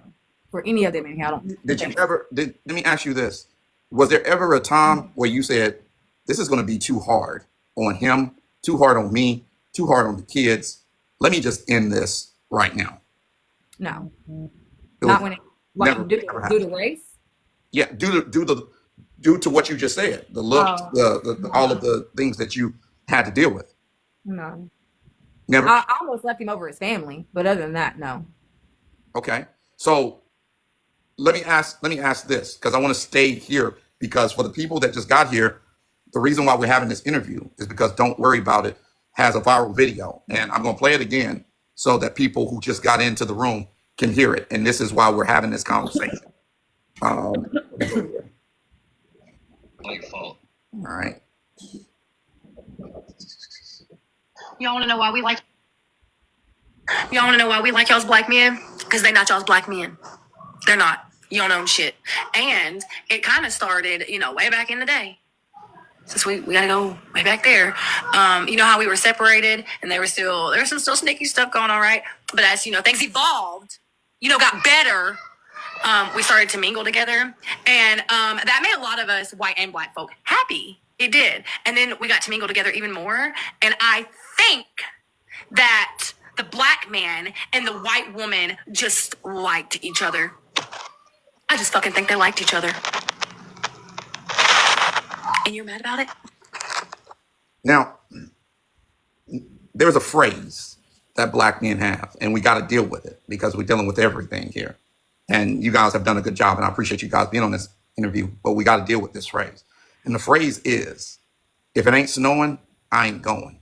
For any of them in here, I don't. Let me ask you this. Was there ever a time where you said, this is going to be too hard on him, too hard on me, too hard on the kids? Let me just end this right now. No. Not when it, like, due to race? Yeah, due to what you just said, the looks, all of the things that you had to deal with. No. Never. I almost left him over his family, but other than that, no. Okay. So let me ask this, because I want to stay here, because for the people that just got here, the reason why we're having this interview is because Don't Worry About It has a viral video, and I'm going to play it again so that people who just got into the room can hear it. And this is why we're having this conversation. My fault. All right. Y'all want to know why we like? Y'all want to know why we like y'all's black men? Because they not y'all's black men. They're not. You don't own shit. And it kind of started, way back in the day. Since we got to go way back there. You know how we were separated and there was some still sneaky stuff going on, right? But as, things evolved, got better. We started to mingle together. And that made a lot of us, white and black folk, happy. It did. And then we got to mingle together even more. And I think that the black man and the white woman just liked each other. I just fucking think they liked each other. And you're mad about it? Now, there's a phrase that black men have, and we got to deal with it because we're dealing with everything here. And you guys have done a good job, and I appreciate you guys being on this interview, but we got to deal with this phrase. And the phrase is, if it ain't snowing, I ain't going.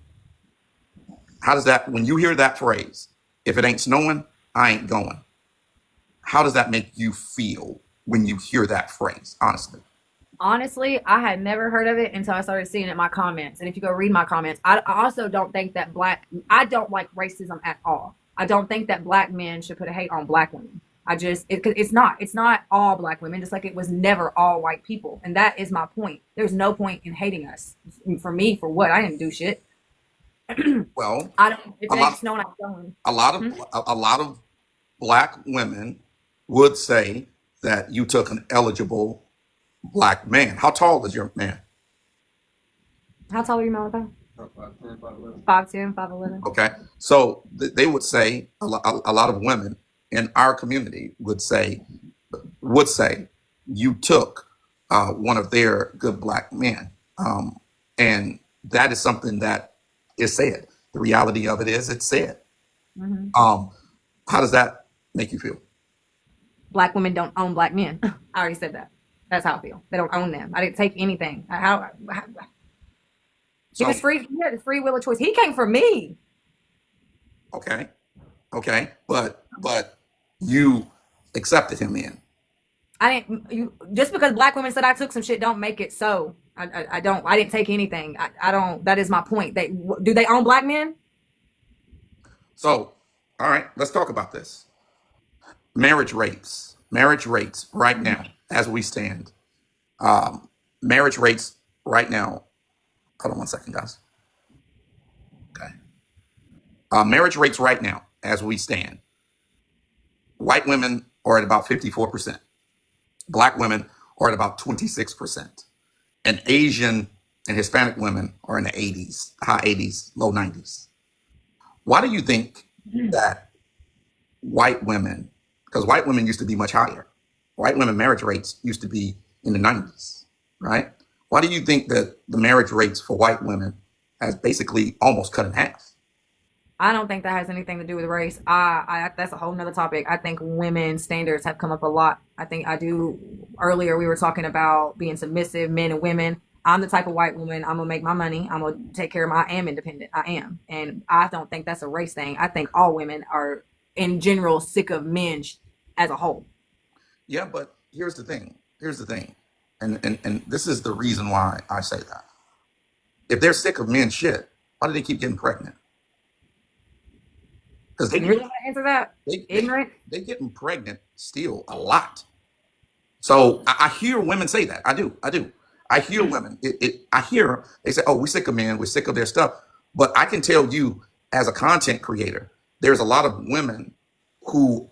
How does that, when you hear that phrase, if it ain't snowing, I ain't going, how does that make you feel when you hear that phrase, honestly? Honestly, I had never heard of it until I started seeing it in my comments. And if you go read my comments, I also don't think that I don't like racism at all. I don't think that black men should put a hate on black women. It's not all black women, just like it was never all white people. And that is my point. There's no point in hating us. For me, for what? I didn't do shit. Well, I don't. If a it ain't lot, snowing, I'm going. a lot of Hmm? a lot of black women would say that you took an eligible black man. How tall is your man? How tall are you, Malachi? About 5'10", 5'11". 5'10", 5'11". Okay, so they would say a lot of women in our community would say you took one of their good black men, and that is something that is said. The reality of it is, it's said. Hmm. Um, how does that make you feel? Black women don't own black men. I already said that. That's how I feel. They don't own them. I didn't take anything. How he So was free. He had his free will of choice. He came for me. okay, okay, but you accepted him in. I didn't. Just because black women said I took some shit, don't make it so. I don't. I didn't take anything. I don't. That is my point. Do they own black men? So all right, let's talk about this. Marriage rates right now, as we stand. Um, Marriage rates right now. Hold on one second, guys. Okay. Marriage rates right now, as we stand. White women are at about 54%. Black women are at about 26%. And Asian and Hispanic women are in the 80s, high 80s, low 90s. Why do you think that white women, because white women used to be much higher, white women marriage rates used to be in the 90s, right? Why do you think that the marriage rates for white women has basically almost cut in half? I don't think that has anything to do with race. That's a whole nother topic. I think women's standards have come up a lot. I think I do. Earlier, we were talking about being submissive, men and women. I'm the type of white woman. I'm gonna make my money. I'm gonna take care of my. I am independent. I am, and I don't think that's a race thing. I think all women are, in general, sick of men as a whole. Yeah, but here's the thing. Here's the thing. And this is the reason why I say that. If they're sick of men shit, why do they keep getting pregnant? Because You really want to answer that? they, they, Ignorant. they getting pregnant still a lot. So I hear women say that. I do. I do. I hear women. I hear they say, "Oh, we're sick of men. We're sick of their stuff." But I can tell you, as a content creator, there's a lot of women who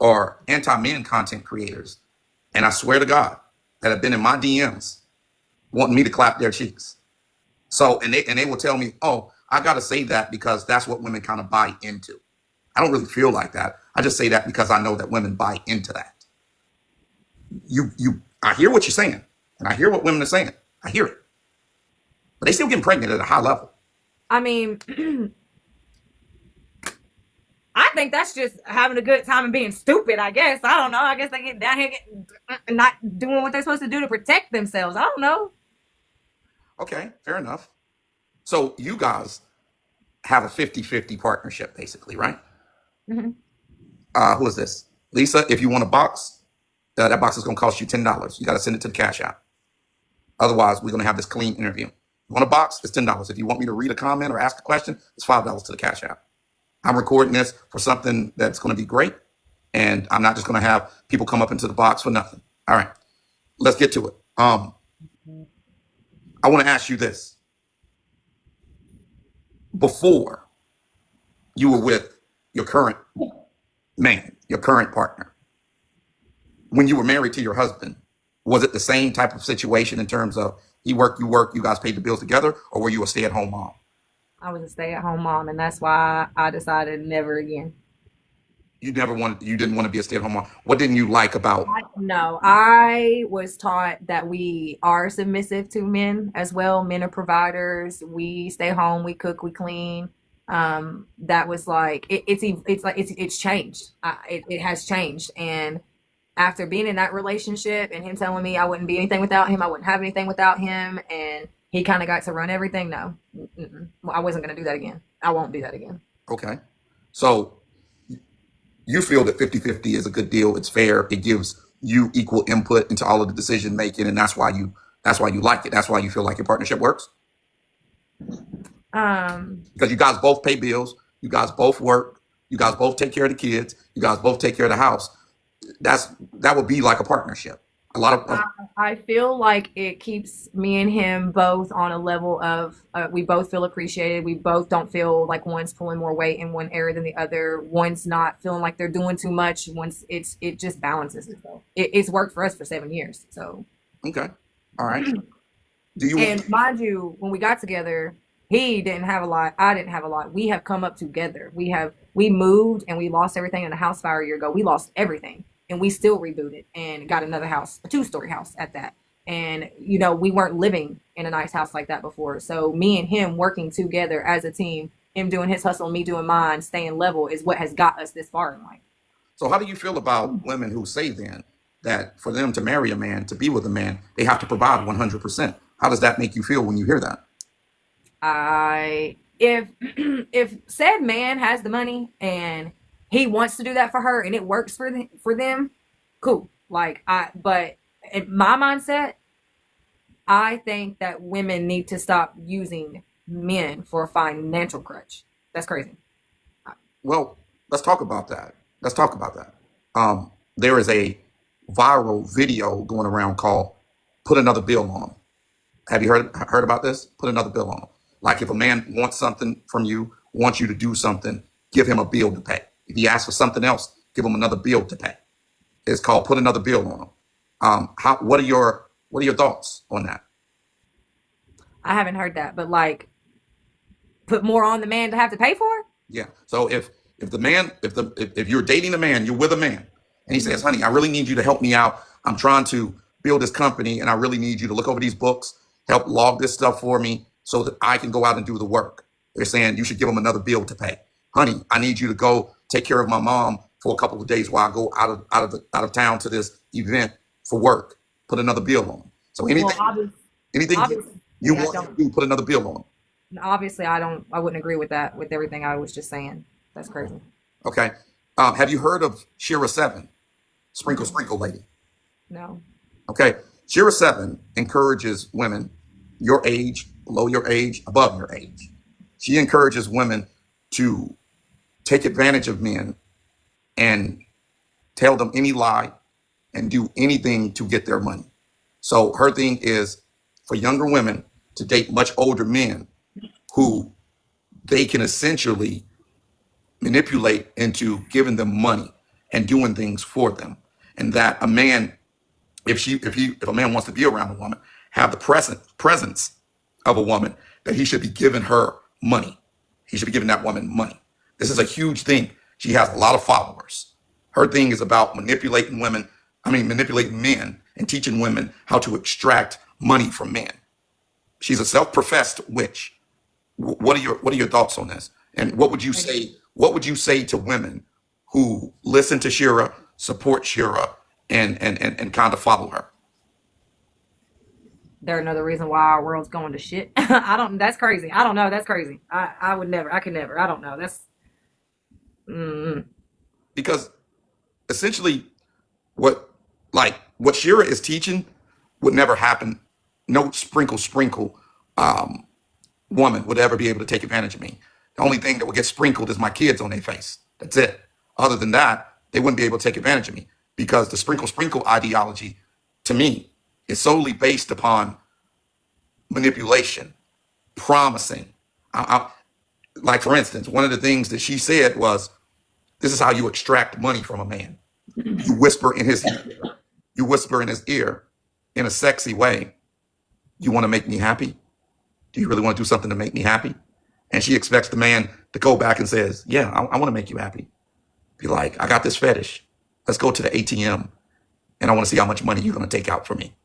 are anti-men content creators, and I swear to God, that have been in my DMs wanting me to clap their cheeks. So, and they will tell me, "Oh, I got to say that because that's what women kind of buy into." I don't really feel like that. I just say that because I know that women buy into that. I hear what you're saying, and I hear what women are saying. I hear it, but they still getting pregnant at a high level. I mean, I think that's just having a good time and being stupid. I guess I don't know. I guess they get down here not doing what they're supposed to do to protect themselves. I don't know. Okay, fair enough. So you guys have a 50-50 partnership, basically, right? Hmm. Who is this? Lisa, if you want a box, that box is going to cost you $10. You got to send it to the cash app. Otherwise, we're going to have this clean interview. You want a box? It's $10. If you want me to read a comment or ask a question, it's $5 to the cash app. I'm recording this for something that's going to be great, and I'm not just going to have people come up into the box for nothing. All right, let's get to it. I want to ask you this: before you were with your current man, your current partner, when you were married to your husband, was it the same type of situation in terms of he worked, you guys paid the bills together, or were you a stay-at-home mom? I was a stay-at-home mom, and that's why I decided never again. You didn't want to be a stay-at-home mom. What didn't you like about? No, I was taught that we are submissive to men as well. Men are providers. We stay home. We cook. We clean. That was like it's changed. It has changed, and after being in that relationship and him telling me I wouldn't be anything without him, I wouldn't have anything without him, and he kind of got to run everything. No, well, I wasn't going to do that again. I won't do that again. Okay, so you feel that 50-50 is a good deal. It's fair. It gives you equal input into all of the decision making, and that's why you like it. That's why you feel like your partnership works, Um, because you guys both pay bills. You guys both work. You guys both take care of the kids. You guys both take care of the house. That would be like a partnership. A lot of I feel like it keeps me and him both on a level of we both feel appreciated. We both don't feel like one's pulling more weight in one area than the other. One's not feeling like they're doing too much. Once it just balances itself. It's worked for us for 7 years. So, okay, all right. Do you want? and mind you, when we got together, he didn't have a lot. I didn't have a lot. We have come up together. We moved and we lost everything in a house fire a year ago. We lost everything and we still rebooted and got another house, a 2-story house at that. And we weren't living in a nice house like that before. So me and him working together as a team, him doing his hustle, me doing mine, staying level is what has got us this far in life. So how do you feel about women who say then that for them to marry a man, to be with a man, they have to provide 100%? How does that make you feel when you hear that? I if if said man has the money and he wants to do that for her and it works for them, cool. But in my mindset, I think that women need to stop using men for a financial crutch. That's crazy. Well, let's talk about that. Let's talk about that. There is a viral video going around called "Put Another Bill on Them." Have you heard about this? Put another bill on them. Like if a man wants something from you, wants you to do something, give him a bill to pay. If he asks for something else, give him another bill to pay. It's called "Put Another Bill on Them." What are your thoughts on that? I haven't heard that, but put more on the man to have to pay for? Yeah. So if the man if you're dating a man, you're with a man, and he says, "Honey, I really need you to help me out. I'm trying to build this company, and I really need you to look over these books, help log this stuff for me, so that I can go out and do the work." They're saying you should give them another bill to pay. "Honey, I need you to go take care of my mom for a couple of days while I go out of town to this event for work. Put another bill on them." So Well, anything obviously, you I want don't. to do, put another bill on them. Obviously, I don't. I wouldn't agree with that. With everything I was just saying, that's crazy. Okay. Have you heard of Shira 7? Sprinkle, sprinkle lady. No. Okay. Shira 7 encourages women your age, below your age, above your age. She encourages women to take advantage of men and tell them any lie and do anything to get their money. So her thing is for younger women to date much older men who they can essentially manipulate into giving them money and doing things for them. And that a man, if a man wants to be around a woman, have the presence of a woman, that he should be giving her money. He should be giving that woman money. This is a huge thing. She has a lot of followers. Her thing is about manipulating men and teaching women how to extract money from men. She's a self-professed witch. What are your thoughts on this? And what would you say? What would you say to women who listen to Shira, support Shira, and kind of follow her? They're another reason why our world's going to shit. I don't. That's crazy. I don't know. That's crazy. I would never. I could never. I don't know. That's. Mm, Because essentially, what what Shira is teaching would never happen. No sprinkle woman would ever be able to take advantage of me. The only thing that would get sprinkled is my kids on their face. That's it. Other than that, they wouldn't be able to take advantage of me because the sprinkle ideology to me is solely based upon manipulation, promising. Like, for instance, one of the things that she said was, "This is how you extract money from a man. You whisper in his ear. You whisper in his ear in a sexy way. You want to make me happy? Do you really want to do something to make me happy?" And she expects the man to go back and says, "Yeah, I want to make you happy." Be like, "I got this fetish. Let's go to the ATM and I want to see how much money you're going to take out for me.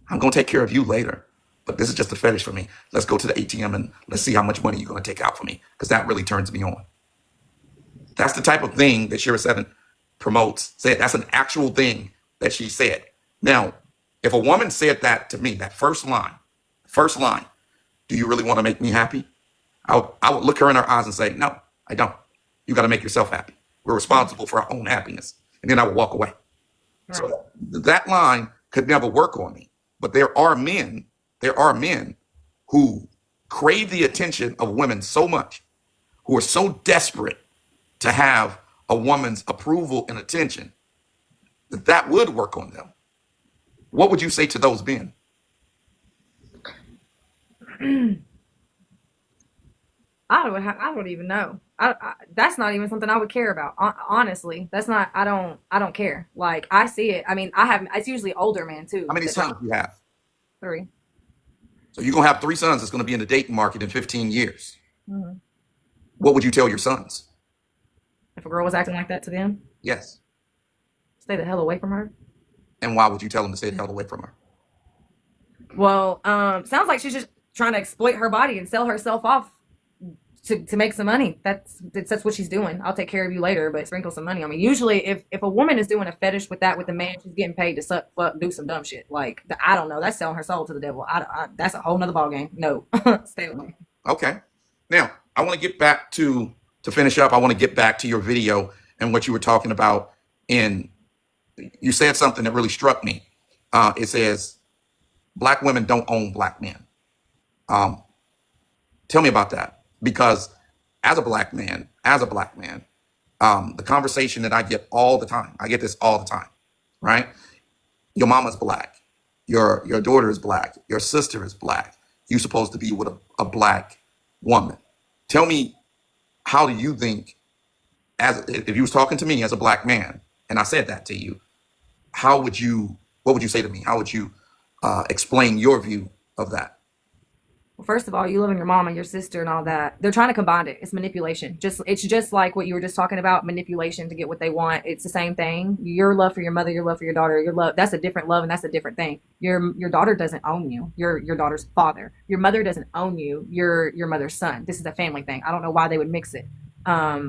I'm going to take care of you later, but this is just a fetish for me. Let's go to the ATM and let's see how much money you're going to take out for me because that really turns me on." That's the type of thing that Shira 7 promotes. Said that's an actual thing that she said. Now, if a woman said that to me, that first line, "Do you really want to make me happy?" I would look her in her eyes and say, "No, I don't. You got to make yourself happy. We're responsible for our own happiness." And then I would walk away. right. So that line could never work on me. But there are men who crave the attention of women so much, who are so desperate to have a woman's approval and attention that would work on them. What would you say to those men? I don't even know. That's not even something I would care about. Honestly, that's not. I don't care. Like I see it. I mean, I have. It's usually older men How too many that sons don't. do you have? 3. So you're gonna have 3 sons that's gonna be in the dating market in 15 years. Hmm. What would you tell your sons? If a girl was acting like that to them, Yes. stay the hell away from her. And why would you tell them to stay the hell away from her? Well, sounds like she's just trying to exploit her body and sell herself off to make some money. That's what she's doing. I'll take care of you later, but sprinkle some money on me. Usually, if a woman is doing a fetish with that with a man, she's getting paid to suck, fuck, do some dumb shit. Like I don't know. That's selling her soul to the devil. That's a whole nother ball game. No, stay away. Okay. Now I want to get back to finish up. I want to get back to your video and what you were talking about. And you said something that really struck me. It says black women don't own black men. Um, Tell me about that, because as a black man, the conversation that I get all the time, I get this all the time, right? Your mama's black, your daughter is black, your sister is black. You're supposed to be with a black woman. Tell me, how do you think, as if you was talking to me as a black man, and I said that to you, what would you say to me? How would you explain your view of that? Well, first of all, you love your mom and your sister and all that. They're trying to combine it. It's manipulation. It's just like what you were just talking about, manipulation to get what they want. It's the same thing. Your love for your mother, your love for your daughter, your love, that's a different love and that's a different thing. Your daughter doesn't own you. Your daughter's father. Your mother doesn't own you. Your mother's son. This is a family thing. I don't know why they would mix it. I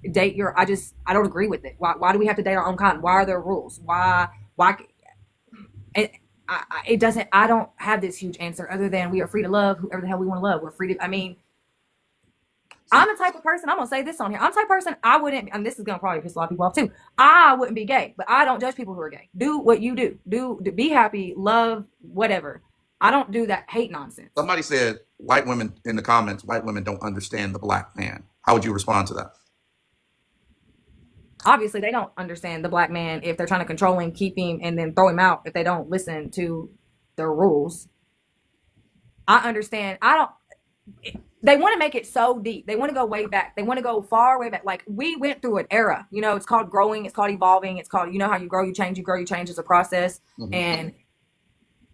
don't agree with it. Why do we have to date our own kind? Why are there rules? Why and it doesn't, I don't have this huge answer other than we are free to love whoever the hell we want to love. We're free to, I mean, I'm the type of person, I'm going to say this on here. I'm the type of person, I wouldn't, and this is going to probably piss a lot of people off too. I wouldn't be gay, but I don't judge people who are gay. Do what you do. Be happy, love, whatever. I don't do that hate nonsense. Somebody said, white women in the comments, white women don't understand the black man. How would you respond to that? Obviously, they don't understand the black man if they're trying to control him, keep him, and then throw him out if they don't listen to their rules. I understand. They want to make it so deep. They want to go way back. They want to go far way back. Like we went through an era, it's called growing. It's called evolving. It's called, how you grow, you change, as a process. Mm-hmm. And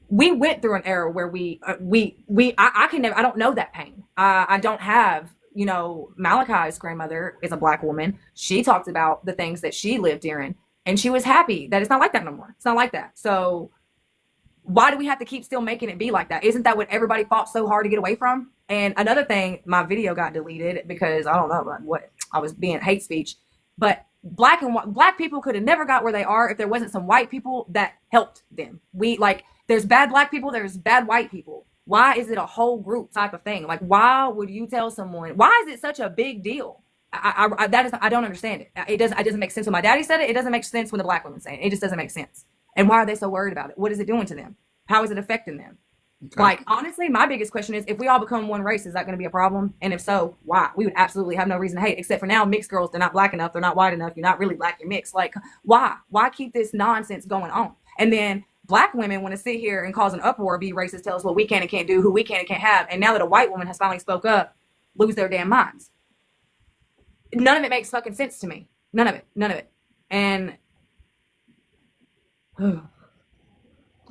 we went through an era where I don't know that pain. I don't have, Malachi's grandmother is a black woman. She talks about the things that she lived during and she was happy that it's not like that no more. It's not like that. So why do we have to keep still making it be like that? Isn't that what everybody fought so hard to get away from? And another thing, my video got deleted because I don't know what I was being hate speech, but black people could have never got where they are if there wasn't some white people that helped them. There's bad black people, there's bad white people. Why is it a whole group type of thing? Like, why would you tell someone? Why is it such a big deal? I don't understand it. It doesn't make sense when my daddy said it. It doesn't make sense when the black women say it. It just doesn't make sense. And why are they so worried about it? What is it doing to them? How is it affecting them? Okay. Like, honestly, my biggest question is, if we all become one race, is that going to be a problem? And if so, why? We would absolutely have no reason to hate, except for now, mixed girls, they're not black enough, they're not white enough, you're not really black, you're mixed. Like, why? Why keep this nonsense going on? And then black women want to sit here and cause an uproar, be racist, tell us what we can and can't do, who we can and can't have. And now that a white woman has finally spoke up, lose their damn minds. None of it makes fucking sense to me. None of it. And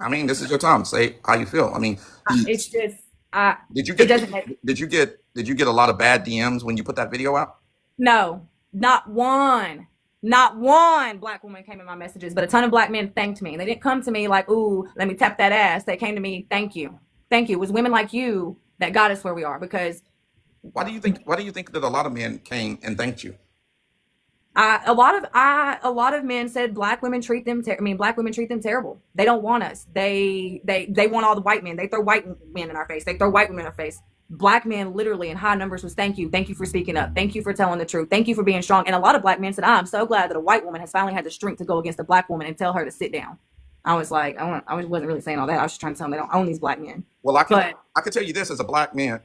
I mean, this is your time. Say how you feel. I mean, it's just did you get a lot of bad DMs when you put that video out? No, not one black woman came in my messages, but a ton of black men thanked me. They didn't come to me like, ooh, let me tap that ass. They came to me, thank you. It was women like you that got us where we are. Because why do you think that a lot of men came and thanked you? A lot of men said black women treat them terrible. They don't want us. They want all the white men. They throw white men in our face. They throw white women in our face. Black men literally in high numbers was thank you for speaking up, thank you for telling the truth, thank you for being strong. And a lot of black men said, I'm so glad that a white woman has finally had the strength to go against a black woman and tell her to sit down. I was like, I wasn't really saying all that. I was just trying to tell them they don't own these black men. Well, I can tell you this, as a black man,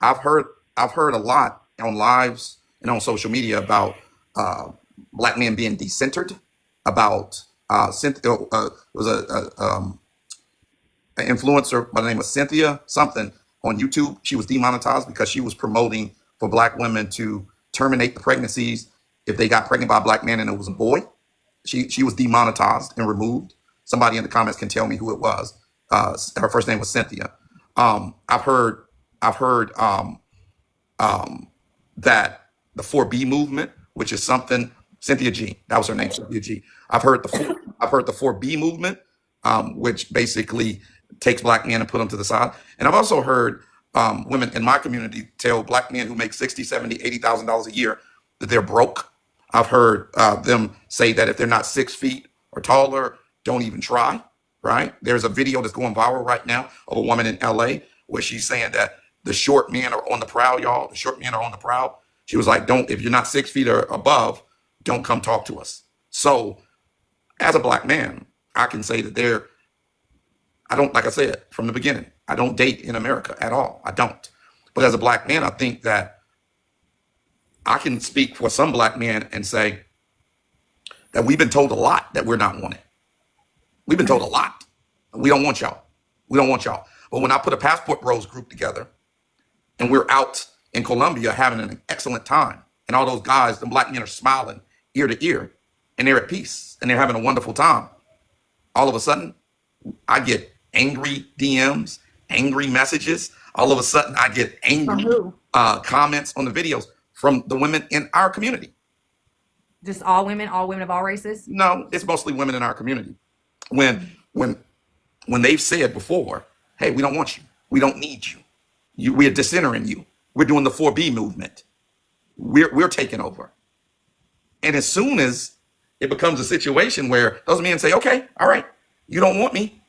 I've heard a lot on lives and on social media about black men being decentered, about Cynthia was an influencer by the name of Cynthia something on YouTube. She was demonetized because she was promoting for black women to terminate the pregnancies if they got pregnant by a black man and it was a boy. She was demonetized and removed. Somebody in the comments can tell me who it was. Her first name was Cynthia. I've heard that the 4B movement, which is something Cynthia G, that was her name, Cynthia G. I've heard the 4B movement, which basically takes black men and put them to the side. And I've also heard women in my community tell black men who make $60, $70, $80,000 a year that they're broke. I've heard them say that if they're not 6 feet or taller, don't even try. Right? There's a video that's going viral right now of a woman in LA where she's saying that the short men are on the prowl, y'all. The short men are on the prowl. She was like, if you're not 6 feet or above, don't come talk to us. So as a black man, I can say that I don't, like I said, from the beginning, I don't date in America at all. I don't. But as a black man, I think that I can speak for some black men and say that we've been told a lot that we're not wanted. We've been told a lot. We don't want y'all. We don't want y'all. But when I put a Passport Bros group together and we're out in Colombia having an excellent time, and all those guys, the black men are smiling ear to ear, and they're at peace and they're having a wonderful time, all of a sudden, I get angry DMs, angry messages. All of a sudden, I get angry comments on the videos from the women in our community. Just all women of all races? No, it's mostly women in our community. When they've said before, hey, we don't want you. We don't need you. We're disentering you. We're doing the 4B movement. We're taking over. And as soon as it becomes a situation where those men say, okay, all right, you don't want me,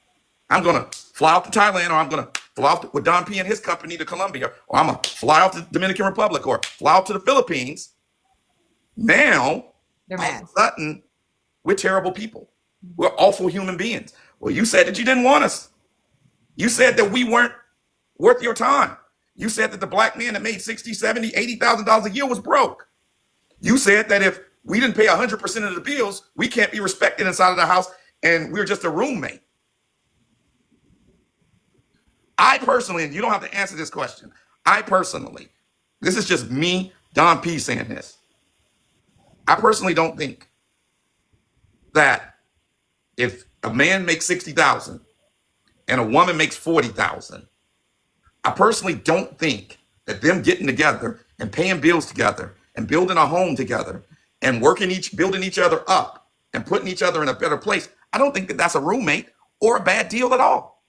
I'm going to fly out to Thailand, or I'm going to fly out with Don P and his company to Colombia, or I'm going to fly out to the Dominican Republic, or fly out to the Philippines. Now, They're all mad. of a sudden, we're terrible people. We're awful human beings. Well, you said that you didn't want us. You said that we weren't worth your time. You said that the black man that made $60, $70, $80,000 a year was broke. You said that if we didn't pay 100% of the bills, we can't be respected inside of the house, and we're just a roommate. I personally, and you don't have to answer this question, this is just me, Don P, saying this. I personally don't think that if a man makes 60,000 and a woman makes 40,000, I personally don't think that them getting together and paying bills together and building a home together and building each other up and putting each other in a better place, I don't think that that's a roommate or a bad deal at all.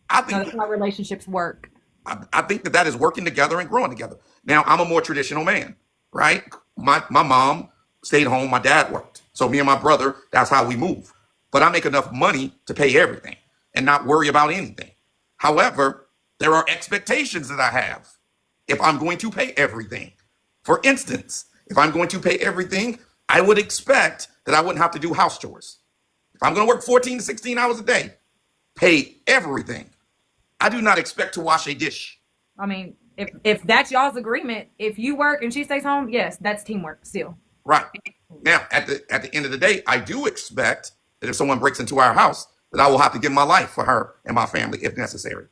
I think That's how relationships work. I think that is working together and growing together. Now, I'm a more traditional man, right? My mom stayed home. My dad worked. So me and my brother, that's how we move. But I make enough money to pay everything and not worry about anything. However, there are expectations that I have if I'm going to pay everything. For instance, if I'm going to pay everything, I would expect that I wouldn't have to do house chores. If I'm going to work 14 to 16 hours a day, pay everything, I do not expect to wash a dish. I mean, if that's y'all's agreement, if you work and she stays home, yes, that's teamwork still. Right. Now, at the end of the day, I do expect that if someone breaks into our house, that I will have to give my life for her and my family if necessary.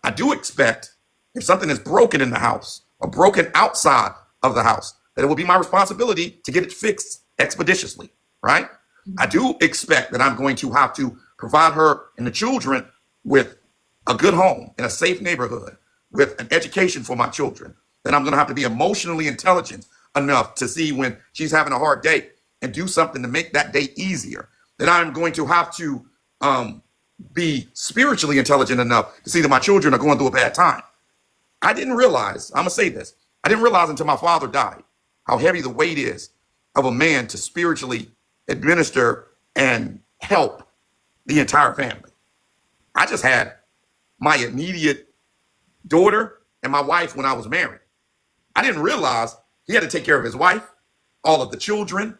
I do expect if something is broken in the house or broken outside of the house, that it will be my responsibility to get it fixed expeditiously, right? I do expect that I'm going to have to provide her and the children with a good home in a safe neighborhood, with an education for my children, that I'm going to have to be emotionally intelligent enough to see when she's having a hard day and do something to make that day easier, that I'm going to have to be spiritually intelligent enough to see that my children are going through a bad time. I didn't realize, I'm going to say this, I didn't realize until my father died how heavy the weight is of a man to spiritually administer and help the entire family. I just had my immediate daughter and my wife when I was married. I didn't realize he had to take care of his wife, all of the children.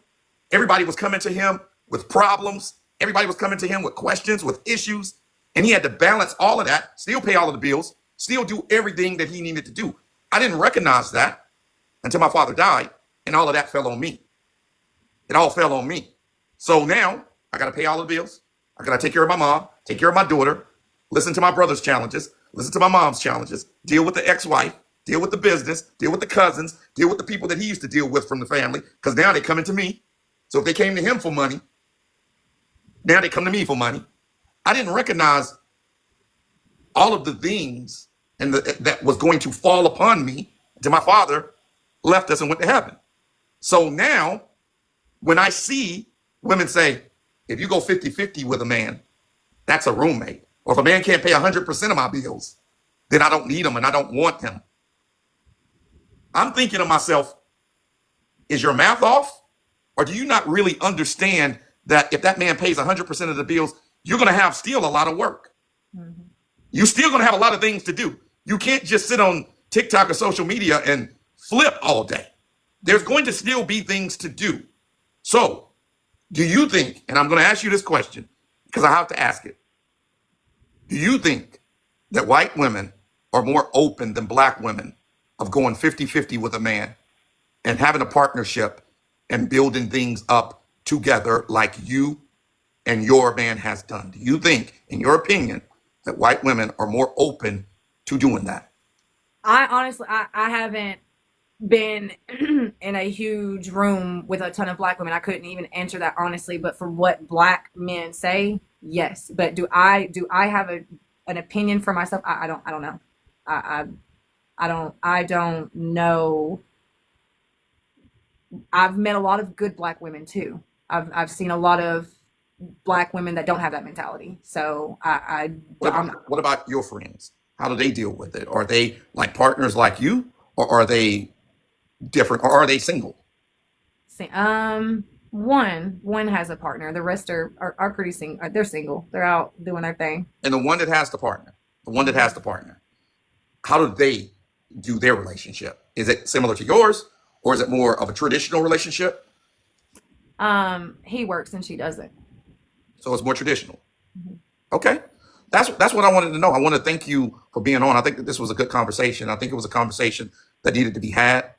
Everybody was coming to him with problems. Everybody was coming to him with questions, with issues. And he had to balance all of that, still pay all of the bills, still do everything that he needed to do. I didn't recognize that until my father died, and all of that fell on me. It all fell on me. So now I got to pay all the bills. I got to take care of my mom, take care of my daughter, listen to my brother's challenges, listen to my mom's challenges, deal with the ex-wife, deal with the business, deal with the cousins, deal with the people that he used to deal with from the family, because now they coming to me. So if they came to him for money, now they come to me for money. I didn't recognize all of the things and that was going to fall upon me until my father left us and went to heaven. So now when I see women say, if you go 50-50 with a man, that's a roommate. Or if a man can't pay 100% of my bills, then I don't need him and I don't want him. I'm thinking to myself, is your math off? Or do you not really understand that if that man pays 100% of the bills, you're going to have still a lot of work. Mm-hmm. You're still going to have a lot of things to do. You can't just sit on TikTok or social media and flip all day. There's going to still be things to do. So do you think, and I'm going to ask you this question because I have to ask it. Do you think that white women are more open than black women of going 50-50 with a man and having a partnership and building things up together like you and your man has done? Do you think, in your opinion, that white women are more open to doing that? I honestly, I haven't been in a huge room with a ton of black women. I couldn't even answer that honestly, but from what black men say, yes. But do I have an opinion for myself? I don't know. I don't know. I've met a lot of good black women too. I've seen a lot of black women that don't have that mentality. So what about your friends? How do they deal with it? Are they like partners like you, or are they different, or are they single? One has a partner. The rest are pretty single. They're single. They're out doing their thing. And the one that has the partner, how do they do their relationship? Is it similar to yours, or is it more of a traditional relationship? He works and she doesn't. So it's more traditional. Mm-hmm. Okay. That's what I wanted to know. I want to thank you for being on. I think that this was a good conversation. I think it was a conversation that needed to be had.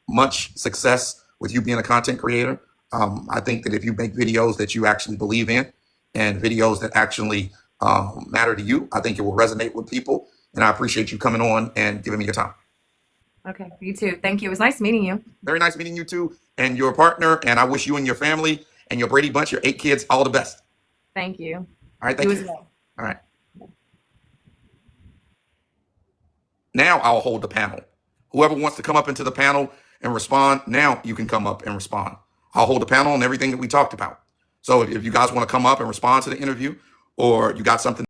Much success with you being a content creator. I think that if you make videos that you actually believe in and videos that actually matter to you, I think it will resonate with people. And I appreciate you coming on and giving me your time. Okay, you too. Thank you. It was nice meeting you. Very nice meeting you too, and your partner. And I wish you and your family and your Brady Bunch, your 8 kids, all the best. Thank you. All right, thank you. Well. All right. Now I'll hold the panel. Whoever wants to come up into the panel and respond, now you can come up and respond. I'll hold the panel on everything that we talked about. So if you guys want to come up and respond to the interview, or you got something